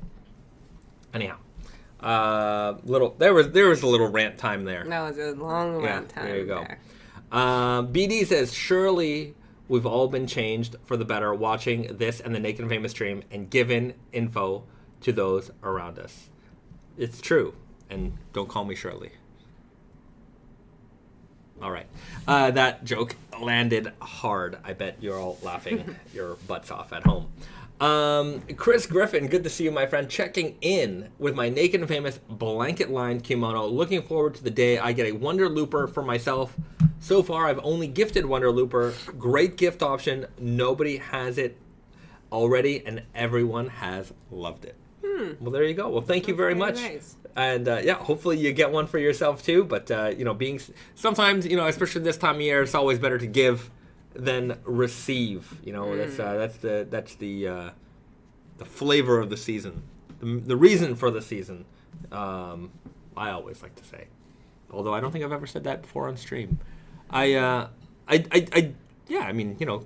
anyhow, There was a little rant time there. That was a long rant time. There you go. There. BD says, surely we've all been changed for the better watching this and the Naked and Famous stream and given info to those around us. It's true. And don't call me Shirley. All right. That joke landed hard. I bet you're all laughing your butts off at home. Chris Griffin, good to see you, my friend. Checking in with my Naked and Famous blanket-lined kimono. Looking forward to the day I get a Wonder Looper for myself. So far, I've only gifted Wonder Looper. Great gift option. Nobody has it already, and everyone has loved it. Well, there you go. Well, thank you very much. Nice. And yeah, hopefully you get one for yourself too. But sometimes, especially this time of year, it's always better to give than receive. That's the flavor of the season, the reason for the season. I always like to say, although I don't think I've ever said that before on stream.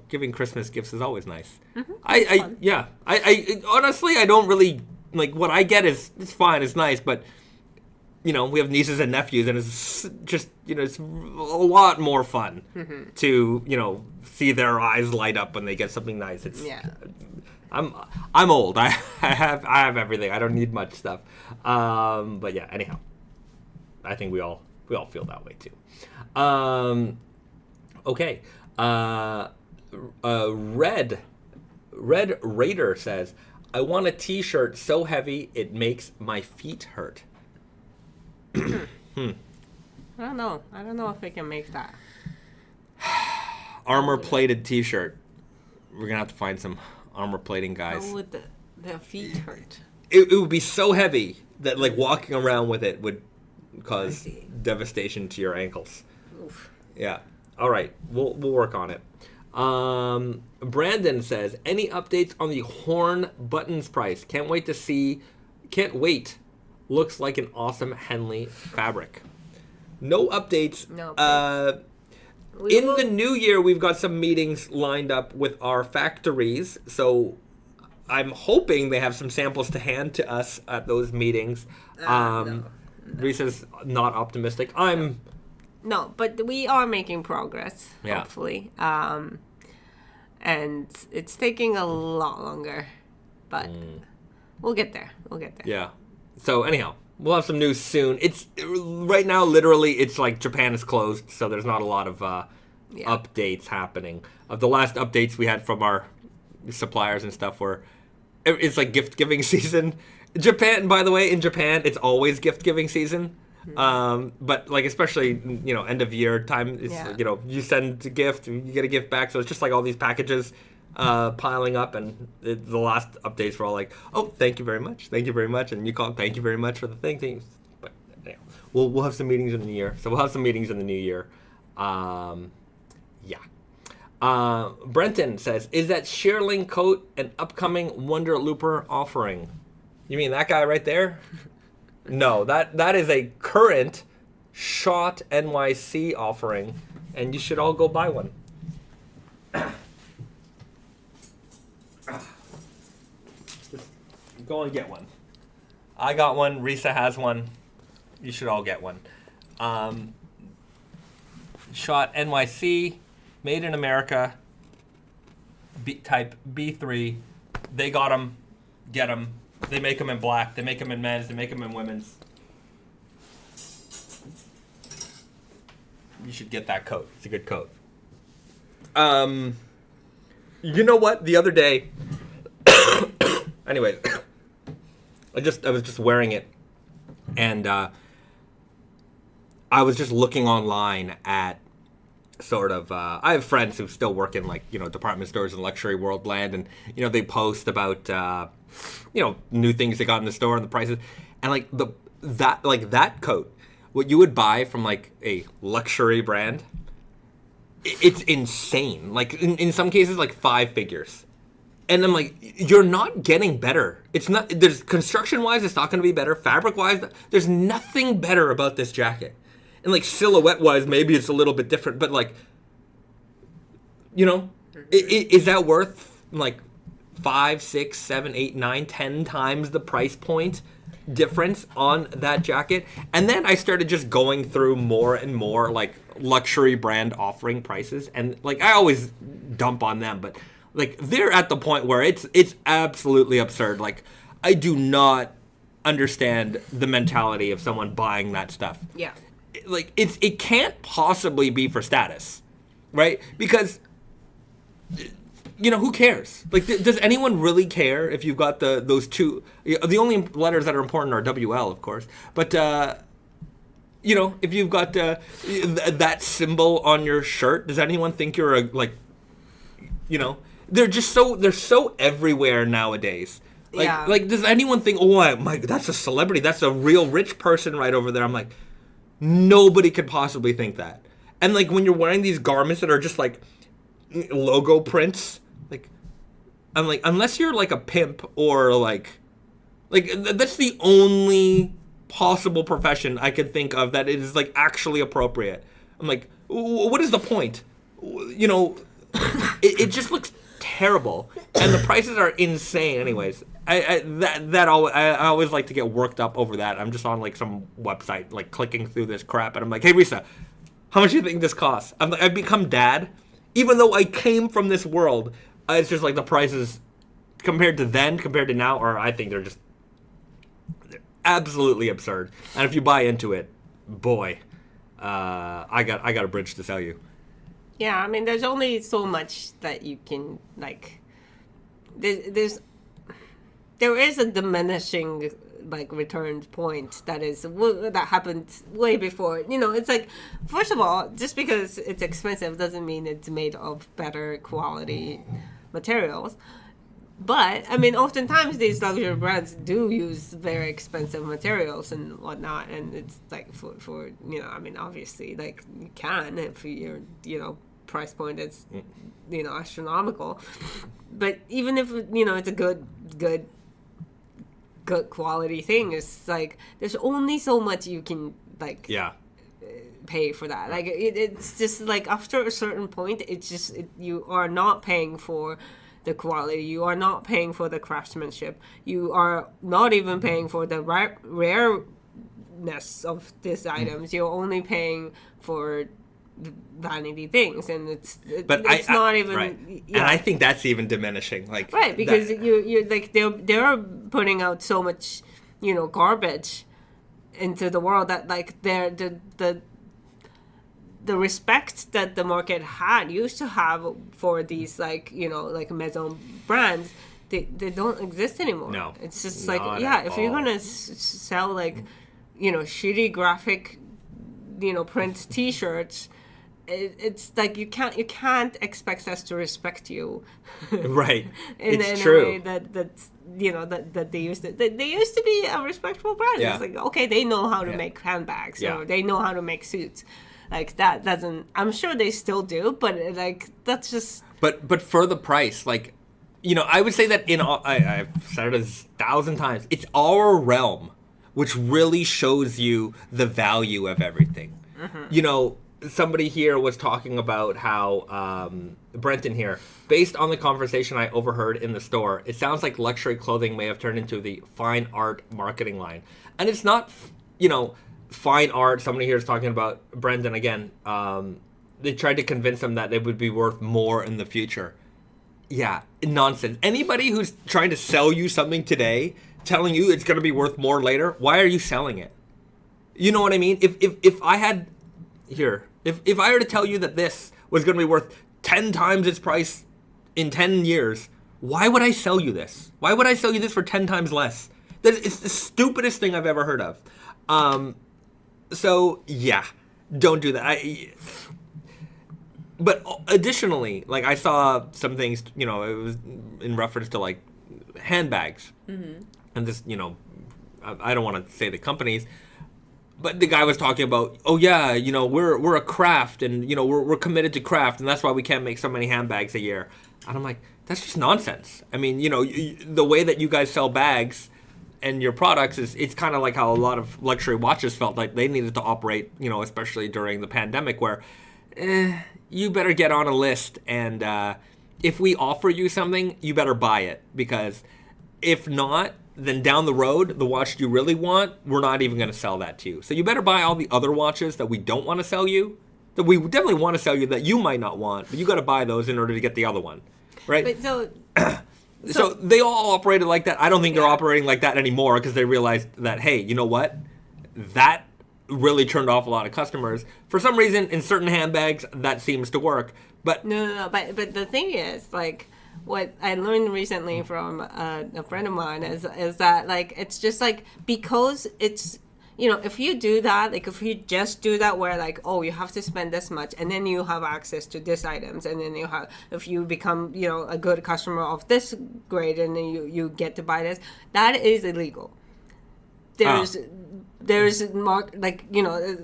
Giving Christmas gifts is always nice. Honestly, I don't really. Like, what I get it's fine, it's nice, but, we have nieces and nephews, and it's just, it's a lot more fun to, see their eyes light up when they get something nice. I'm old. I have everything. I don't need much stuff. But yeah, anyhow, I think we all feel that way too. Okay. Red Raider says, I want a t-shirt so heavy it makes my feet hurt. I don't know. I don't know if we can make that. Armor-plated t-shirt. We're going to have to find some armor-plating guys. How would the feet hurt? It would be so heavy that, like, walking around with it would cause devastation to your ankles. Oof. Yeah. All right. We'll work on it. Brandon says, any updates on the horn buttons price? Can't wait. Looks like an awesome Henley fabric. No updates. No. In the new year, we've got some meetings lined up with our factories. So I'm hoping they have some samples to hand to us at those meetings. No. Risa's not optimistic. No, but we are making progress, Yeah. hopefully. And it's taking a lot longer, but we'll get there. Yeah. So anyhow, we'll have some news soon. It's right now, literally, it's like Japan is closed, so there's not a lot of updates happening. Of the last updates we had from our suppliers and stuff were, it's like gift giving season. Japan, by the way, in Japan, it's always gift giving season. But like, especially, end of year time, it's, you send a gift, you get a gift back. So it's just like all these packages piling up, and the last updates were all like, oh, thank you very much. And you call, thank you very much for the thing. But anyhow, we'll have some meetings in the new year. So we'll have some meetings in the new year. Yeah. Brenton says, is that shearling coat an upcoming Wonder Looper offering? You mean that guy right there? No, that is a current Schott NYC offering, and you should all go buy one. Just go and get one. I got one. Risa has one. You should all get one. Schott NYC, made in America, type B3. They got them. Get them. They make them in black. They make them in men's. They make them in women's. You should get that coat. It's a good coat. You know what? The other day, anyway, I was just wearing it, and I was just looking online at sort of, I have friends who still work in, like, department stores in luxury world land, and, they post about, new things they got in the store and the prices, and like that coat, what you would buy from like a luxury brand, it's insane. Like in some cases, like 5 figures. And I'm like, you're not getting better. It's not, there's construction wise, it's not going to be better. Fabric wise, there's nothing better about this jacket. And like silhouette wise, maybe it's a little bit different, but like, is that worth like 5, 6, 7, 8, 9, 10 times the price point difference on that jacket. And then I started just going through more and more like luxury brand offering prices, and like I always dump on them, but like they're at the point where it's absolutely absurd. Like I do not understand the mentality of someone buying that stuff. Yeah. Like it can't possibly be for status, right? Because who cares? Like, does anyone really care if you've got those two? The only letters that are important are WL, of course. But if you've got that symbol on your shirt, does anyone think you're they're so everywhere nowadays. Like, does anyone think, oh my, that's a celebrity, that's a real rich person right over there? I'm like, nobody could possibly think that. And like when you're wearing these garments that are just like logo prints. Like, I'm like, unless you're like a pimp or like that's the only possible profession I could think of that is like actually appropriate. I'm like, what is the point? It just looks terrible, and the prices are insane. Anyways, I always like to get worked up over that. I'm just on like some website, like clicking through this crap, and I'm like, hey Risa, how much do you think this costs? I've become dad, even though I came from this world. It's just like the prices compared to now, or I think they're absolutely absurd. And if you buy into it, boy, I got a bridge to sell you. Yeah, I mean, there's only so much that you can like. There is a diminishing like return point that happened way before. It's like, first of all, just because it's expensive doesn't mean it's made of better quality materials. But I mean, oftentimes these luxury brands do use very expensive materials and whatnot, and it's like for I mean, obviously, like you can if your price point is astronomical. But even if it's a good quality thing, it's like there's only so much you can like pay for that. Like it's just like after a certain point, you are not paying for the quality, you are not paying for the craftsmanship, you are not even paying for the rareness of these items. You're only paying for vanity things, and it's not even right. And I think that's even diminishing, like right, because you're like they're putting out so much garbage into the world that like the respect that the market used to have for these like maison brands, they don't exist anymore. No, it's just like if you're gonna sell like shitty graphic print T-shirts, it's like you can't expect us to respect you. Right. in it's a true. way that they used to. They used to be a respectable brand. Yeah. It's like, okay, they know how to make handbags, or they know how to make suits. Like that doesn't. I'm sure they still do, but like that's just. But for the price, like, I would say that I've said it 1,000 times. It's our realm, which really shows you the value of everything. Mm-hmm. Somebody here was talking about how Brenton here, based on the conversation I overheard in the store, it sounds like luxury clothing may have turned into the fine art marketing line, and it's not. Fine art. Somebody here is talking about Brendan again. They tried to convince him that they would be worth more in the future. Yeah, nonsense. Anybody who's trying to sell you something today, telling you it's going to be worth more later, why are you selling it? You know what I mean? If I had here, if I were to tell you that this was going to be worth 10 times its price in 10 years, why would I sell you this? Why would I sell you this for 10 times less? It's the stupidest thing I've ever heard of. So yeah, don't do that. But additionally, like I saw some things, it was in reference to like handbags, mm-hmm. and this, I don't want to say the companies, but the guy was talking about, oh yeah, we're a craft, and we're committed to craft, and that's why we can't make so many handbags a year. And I'm like, that's just nonsense. I mean, the way that you guys sell bags and your products it's kind of like how a lot of luxury watches felt like they needed to operate, especially during the pandemic, where you better get on a list, and if we offer you something, you better buy it, because if not, then down the road, the watch you really want, we're not even going to sell that to you. So you better buy all the other watches that we don't want to sell you, that we definitely want to sell you that you might not want, but you got to buy those in order to get the other one, right? But So they all operated like that. I don't think they're operating like that anymore because they realized that, hey, you know what? That really turned off a lot of customers. For some reason, in certain handbags, that seems to work. But no. But the thing is, like, what I learned recently from a friend of mine is that, like, it's just like, because it's, you know, if you do that, like, if you just do that where, like, oh, you have to spend this much and then you have access to this items, and then you have, if you become, you know, a good customer of this grade and then you get to buy this, that is illegal. There's more, like, you know,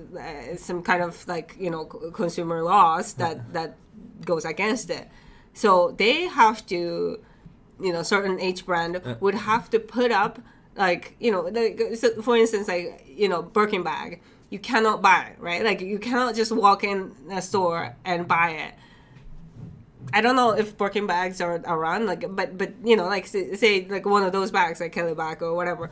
some kind of, like, you know, consumer laws that goes against it. So they have to, you know, certain H brand would have to put up, like, you know, like, so for instance, like, you know, Birkin bag, you cannot buy it, right? Like, you cannot just walk in a store and buy it. I don't know if Birkin bags are around, like, but you know, like, say like one of those bags, like Kelly bag or whatever.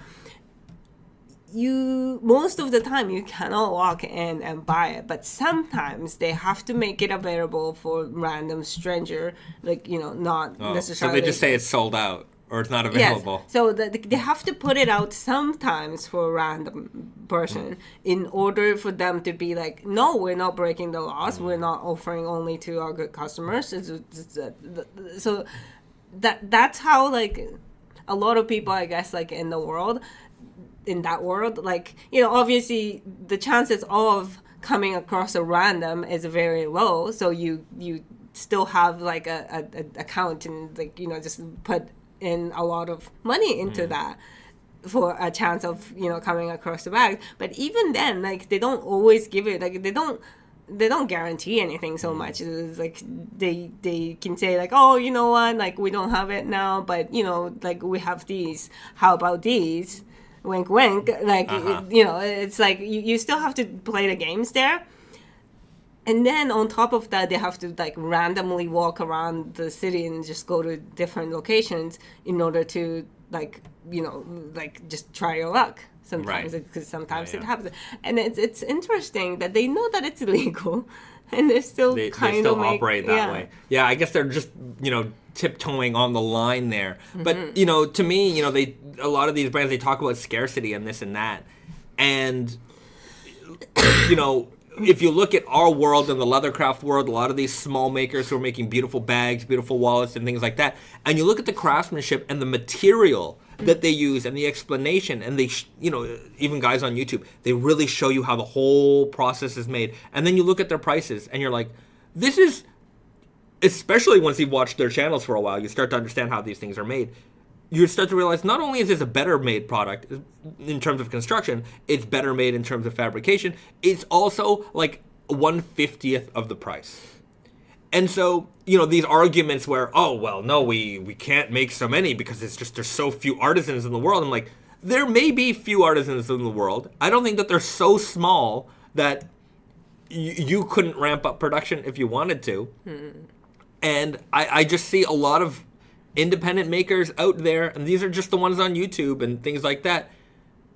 Most of the time you cannot walk in and buy it, but sometimes they have to make it available for random stranger, like, you know, not necessarily. So they just say it's sold out or it's not available. Yes. So they have to put it out sometimes for a random person in order for them to be like, no, we're not breaking the laws. We're not offering only to our good customers. So that's how, like, a lot of people, I guess, like, in that world, like, you know, obviously the chances of coming across a random is very low, so you still have, like, a account and, like, you know, just put in a lot of money into that for a chance of, you know, coming across the bag. But even then, like, they don't always give it, like, they don't guarantee anything so much. It's like they can say, like, oh, you know what, like, we don't have it now, but, you know, like, we have these, how about these? Wink, wink. Like, you know, it's like you still have to play the games there. And then on top of that, they have to, like, randomly walk around the city and just go to different locations in order to, like, you know, like, just try your luck. Sometimes, because sometimes it happens. And it's interesting that they know that it's illegal, and they still operate that way. Yeah, I guess they're just, you know, tiptoeing on the line there. But, you know, to me, you know, a lot of these brands, they talk about scarcity and this and that. And, you know, if you look at our world and the leathercraft world, a lot of these small makers who are making beautiful bags, beautiful wallets, and things like that, and you look at the craftsmanship and the material that they use and the explanation, and they, you know, even guys on YouTube, they really show you how the whole process is made. And then you look at their prices and you're like, this is, especially once you've watched their channels for a while, you start to understand how these things are made. You start to realize not only is this a better made product in terms of construction, it's better made in terms of fabrication, it's also like 1/50th of the price. And so, you know, these arguments where, oh, well, no, we can't make so many because it's just there's so few artisans in the world. I'm like, there may be few artisans in the world. I don't think that they're so small that you couldn't ramp up production if you wanted to. And I just see a lot of independent makers out there, and these are just the ones on YouTube and things like that.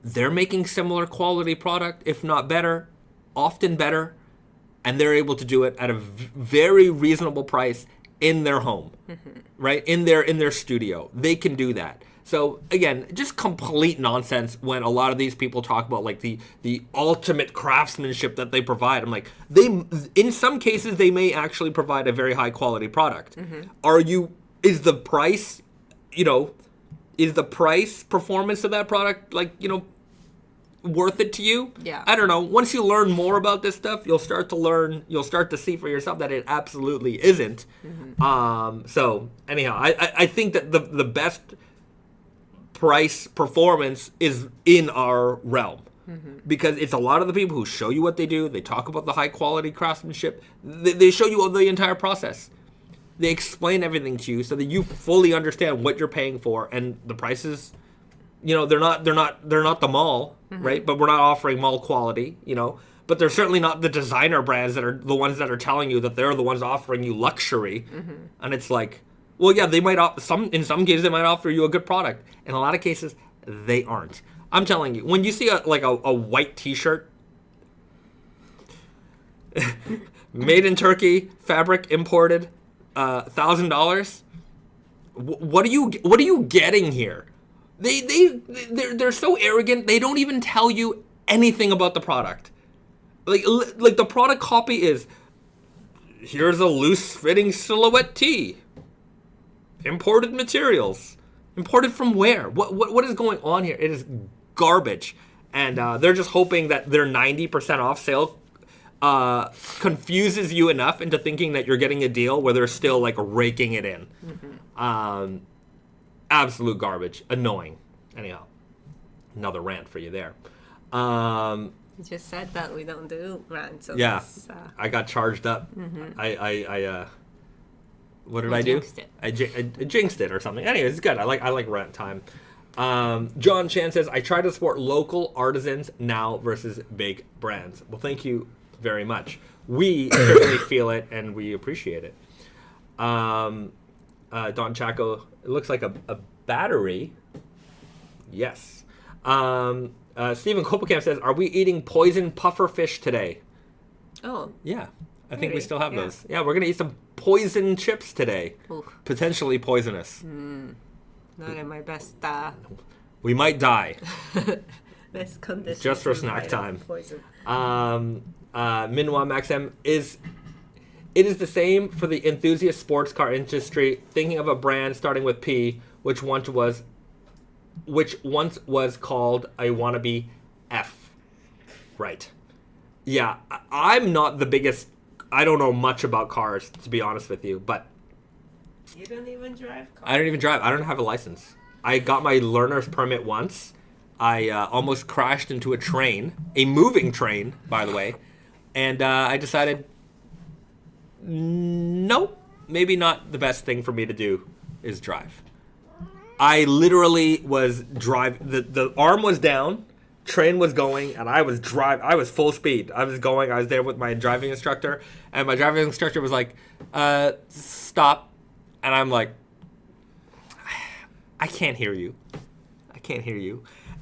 They're making similar quality product, if not better, often better, and they're able to do it at a very reasonable price in their home, right? In their studio. They can do that. So again, just complete nonsense when a lot of these people talk about, like, the ultimate craftsmanship that they provide. I'm like, in some cases they may actually provide a very high quality product. Is the price, you know, is the price performance of that product, like, you know, worth it to you? Yeah. I don't know. Once you learn more about this stuff, you'll start to see for yourself that it absolutely isn't. So anyhow, I think that the best price performance is in our realm. Because it's a lot of the people who show you what they do. They talk about the high quality craftsmanship. They show you the entire process. They explain everything to you so that you fully understand what you're paying for, and the prices, you know, they're not the mall, right? But we're not offering mall quality, you know. But they're certainly not the designer brands that are the ones that are telling you that they're the ones offering you luxury. And it's like, well, yeah, they might in some cases they might offer you a good product. In a lot of cases, they aren't. I'm telling you, when you see a white T-shirt, made in Turkey, fabric imported, $1,000. What are you getting here? They're so arrogant. They don't even tell you anything about the product. Like the product copy is, here's a loose fitting silhouette tee. Imported materials. Imported from where? What is going on here? It is garbage. And they're just hoping that their 90% off sale confuses you enough into thinking that you're getting a deal where they're still like raking it in. Mm-hmm. Absolute garbage. Annoying. Anyhow, another rant for you there. You just said that we don't do rants. So Yeah, this, I got charged up. Mm-hmm. I what did I do? Jinxed it. I jinxed it or something. Anyways, it's good. I like rant time. John Chan says, I try to support local artisans now versus big brands. Well, thank you very much. We certainly feel it and we appreciate it. Don Chaco, it looks like a battery. Yes. Stephen Kopelkamp says, are we eating poison puffer fish today? Oh. Yeah. I think we Maybe, still have yeah. those. Yeah, we're going to eat some poison chips today. Oof. Potentially poisonous. Not in my best We might die. best condition. Just for to snack fight time. off poison. Minwa Maxim it is the same for the enthusiast sports car industry, thinking of a brand starting with P, which once was called a wannabe F. Right. Yeah, I'm not the biggest, I don't know much about cars, to be honest with you, but You don't even drive cars. I don't even drive. I don't have a license. I got my learner's permit once. I almost crashed into a train, a moving train, by the way, and I decided, nope, maybe not the best thing for me to do is drive. I literally was the arm was down, train was going, and I was full speed. I was there with my driving instructor, and my driving instructor was like, stop. And I'm like, I can't hear you.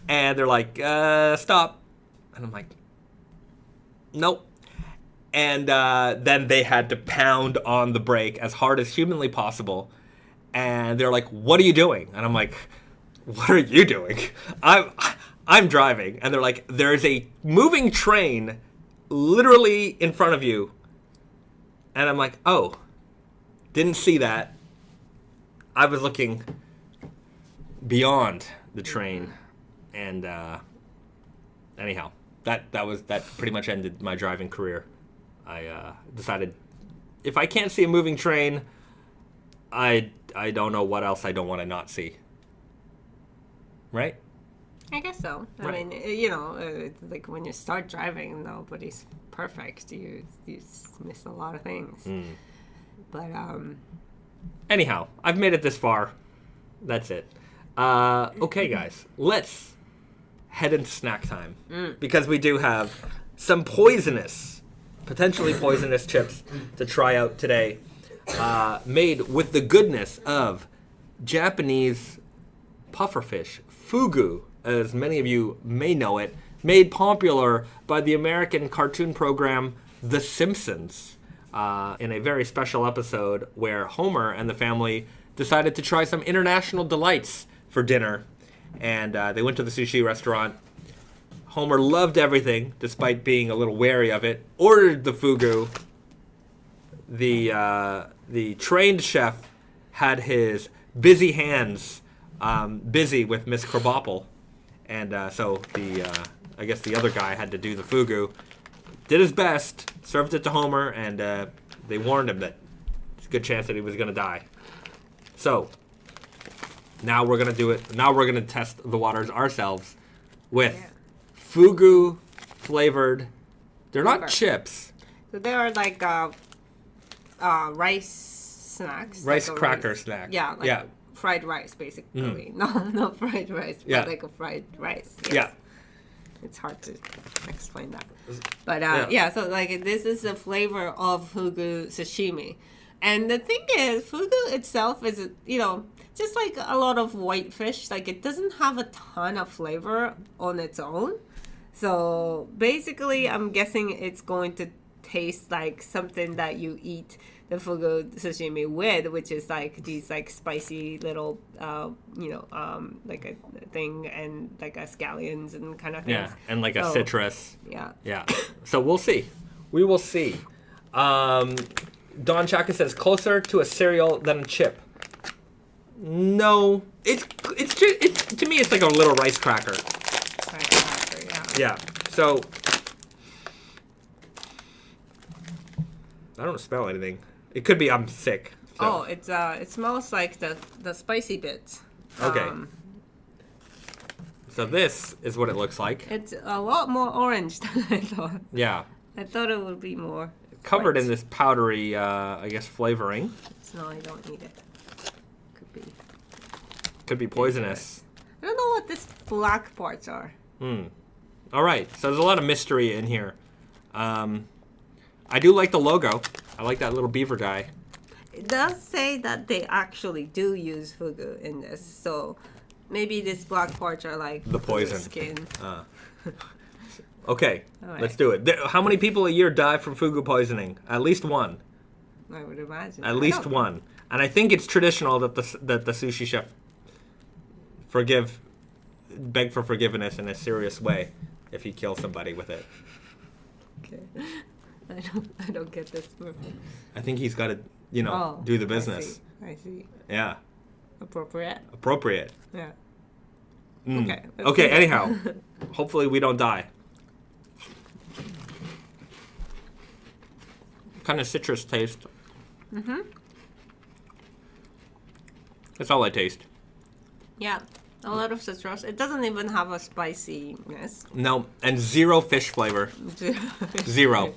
And they're like, stop. And I'm like, nope. And then they had to pound on the brake as hard as humanly possible. And they're like, what are you doing? And I'm like, what are you doing? I'm driving. And they're like, there's a moving train literally in front of you. And I'm like, oh, didn't see that. I was looking beyond the train. And anyhow, that pretty much ended my driving career. I decided if I can't see a moving train, I don't know what else I don't want to not see. Right? I guess so. Right. I mean, it's like when you start driving, nobody's perfect. You miss a lot of things. But Anyhow, I've made it this far. That's it. Okay, guys, let's head into snack time because we do have some potentially poisonous chips to try out today, made with the goodness of Japanese pufferfish, fugu, as many of you may know it, made popular by the American cartoon program The Simpsons in a very special episode where Homer and the family decided to try some international delights for dinner, and they went to the sushi restaurant. Homer loved everything, despite being a little wary of it, ordered the fugu. The trained chef had his busy hands busy with Miss Krabappel, and so I guess the other guy had to do the fugu. Did his best, served it to Homer, and they warned him that it's a good chance that he was going to die. So, now we're going to do it. Now we're going to test the waters ourselves with fugu flavored. They're not chips. So they are like rice snacks. Rice like cracker snack. Yeah, like fried rice, basically. No, not fried rice, but like a fried rice. Yes. Yeah. It's hard to explain that. But so like this is the flavor of fugu sashimi. And the thing is, fugu itself is, just like a lot of white fish, like it doesn't have a ton of flavor on its own. So basically, I'm guessing it's going to taste like something that you eat the fugu sashimi with, which is like these like spicy little, like a thing and like a scallions and kind of things. Yeah, and like a citrus. Yeah. Yeah. So we'll see. We will see. Don Chaka says closer to a cereal than a chip. No, it's to me it's like a little rice cracker. Yeah. So I don't smell anything. It could be I'm sick. So. Oh, it smells like the spicy bits. Okay. So this is what it looks like. It's a lot more orange than I thought. Yeah. I thought it would be more Covered white. in this powdery, I guess, flavoring. No, I don't need it. Could be poisonous. I don't know what these black parts are. All right. So there's a lot of mystery in here. I do like the logo. I like that little beaver guy. It does say that they actually do use fugu in this, so maybe these black parts are like The poison. skin. Okay, All right. let's do it. How many people a year die from fugu poisoning? At least one. I would imagine. At least one. And I think it's traditional that the sushi chef beg for forgiveness in a serious way if he kills somebody with it. Okay. I don't get this. I think he's got to, do the business. I see. Yeah. Appropriate. Appropriate. Yeah. Mm. Okay. Okay, anyhow. Hopefully we don't die. Kind of citrus taste. Mm-hmm. That's all I taste. Yeah. A lot of citrus. It doesn't even have a spiciness. No, and zero fish flavor. Zero.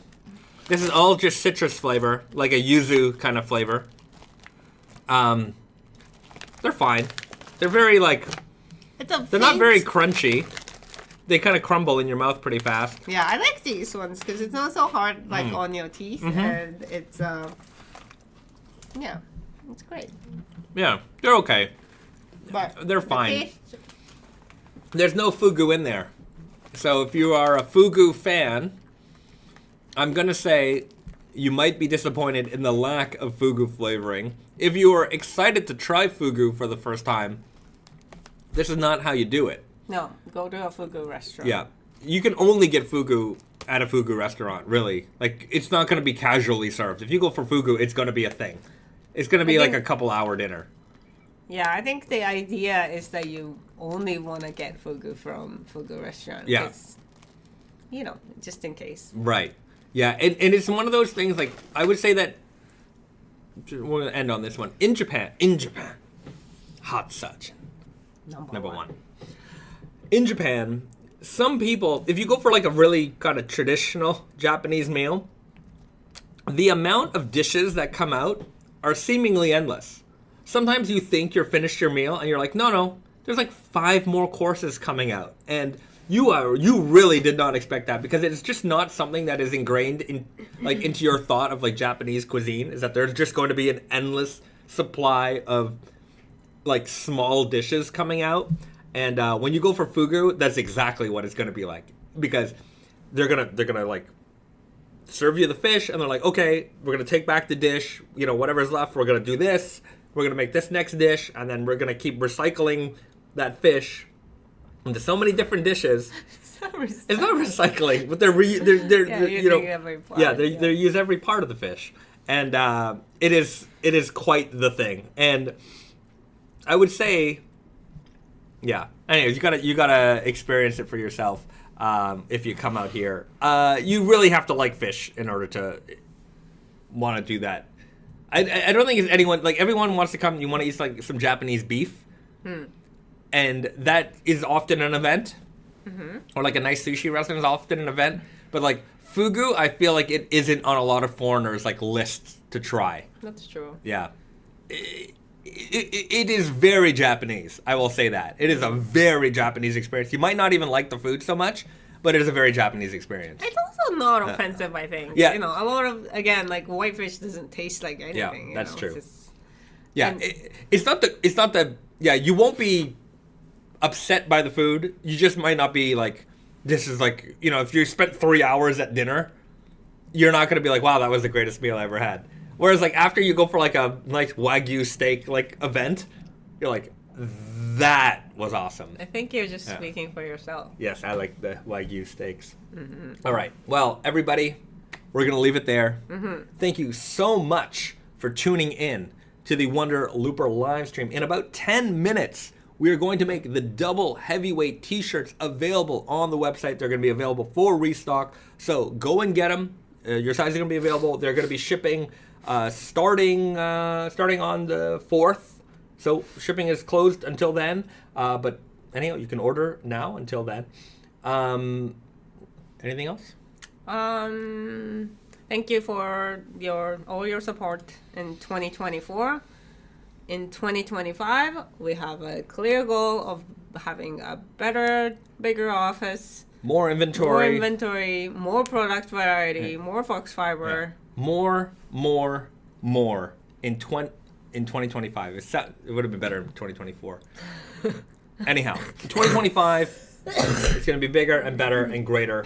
This is all just citrus flavor, like a yuzu kind of flavor. They're fine. They're very they're not very crunchy. They kind of crumble in your mouth pretty fast. Yeah, I like these ones because it's not so hard on your teeth, and it's it's great. Yeah, they're okay. But They're fine. The taste, There's no fugu in there. So if you are a fugu fan, I'm going to say you might be disappointed in the lack of fugu flavoring. If you are excited to try fugu for the first time, this is not how you do it. no, go to a fugu restaurant. Yeah. You can only get fugu at a fugu restaurant, really. Like, it's not going to be casually served. If you go for fugu, it's going to be a thing. It's going to be like a couple-hour dinner. Yeah, I think the idea is that you only want to get fugu from fugu restaurant. Yeah. 'Cause, just in case. Right. Yeah, and it's one of those things, like, I would say that, we're going to end on this one. In Japan, hot such. Number one. In Japan, some people, if you go for like a really kind of traditional Japanese meal, the amount of dishes that come out are seemingly endless. Sometimes you think you're finished your meal and you're like, no, there's like 5 more courses coming out. And you really did not expect that because it's just not something that is ingrained into your thought of like Japanese cuisine, is that there's just going to be an endless supply of like small dishes coming out. And when you go for fugu, that's exactly what it's going to be like, because they're gonna like serve you the fish and they're like, okay, we're gonna take back the dish, whatever's left, we're gonna do this, we're gonna make this next dish, and then we're gonna keep recycling that fish into so many different dishes. It's not recycling, but they're using every part. Yeah, they use every part of the fish, and it is quite the thing. And I would say, yeah. Anyways, you gotta experience it for yourself. If you come out here, you really have to like fish in order to want to do that. I don't think it's anyone, like, everyone wants to come. You want to eat like some Japanese beef, and that is often an event, or like a nice sushi restaurant is often an event. But like fugu, I feel like it isn't on a lot of foreigners' like lists to try. That's true. Yeah. It is very Japanese. I will say that. It is a very Japanese experience. You might not even like the food so much, but it is a very Japanese experience. It's also not offensive, I think. Yeah. A lot of, again, like whitefish doesn't taste like anything. Yeah, that's true. It's just, Yeah, And- it's not the yeah, you won't be upset by the food. You just might not be like, this is like, you know, if you spent 3 hours at dinner, you're not going to be like, wow, that was the greatest meal I ever had. Whereas like after you go for like a nice Wagyu steak like event, you're like, that was awesome. I think you're just Yeah. speaking for yourself. Yes, I like the Wagyu steaks. All right. Well, everybody, we're going to leave it there. Thank you so much for tuning in to the Wonder Looper live stream. In about 10 minutes, we are going to make the double heavyweight t-shirts available on the website. They're going to be available for restock. So go and get them. Your size is going to be available. They're going to be shipping starting on the 4th. So shipping is closed until then. But anyhow, you can order now until then. Anything else? Thank you for all your support in 2024. In 2025, we have a clear goal of having a better, bigger office, More inventory. more product variety, more fox fiber. More in 2025. It would have been better in 2024. Anyhow, 2025 it's going to be bigger and better and greater.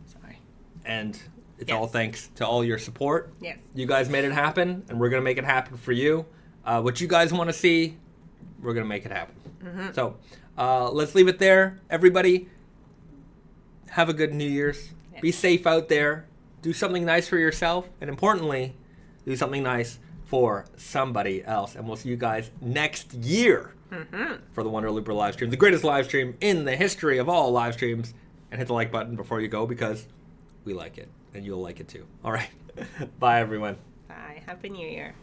Sorry. And it's Yes. all thanks to all your support. Yes. You guys made it happen, and we're going to make it happen for you. What you guys want to see, we're going to make it happen. So let's leave it there. Everybody, have a good New Year's. Yes. Be safe out there. Do something nice for yourself. And importantly, do something nice for somebody else. And we'll see you guys next year for the Wonder Looper live stream, the greatest live stream in the history of all live streams. And hit the like button before you go because we like it. And you'll like it too. All right. Bye, everyone. Bye. Happy New Year.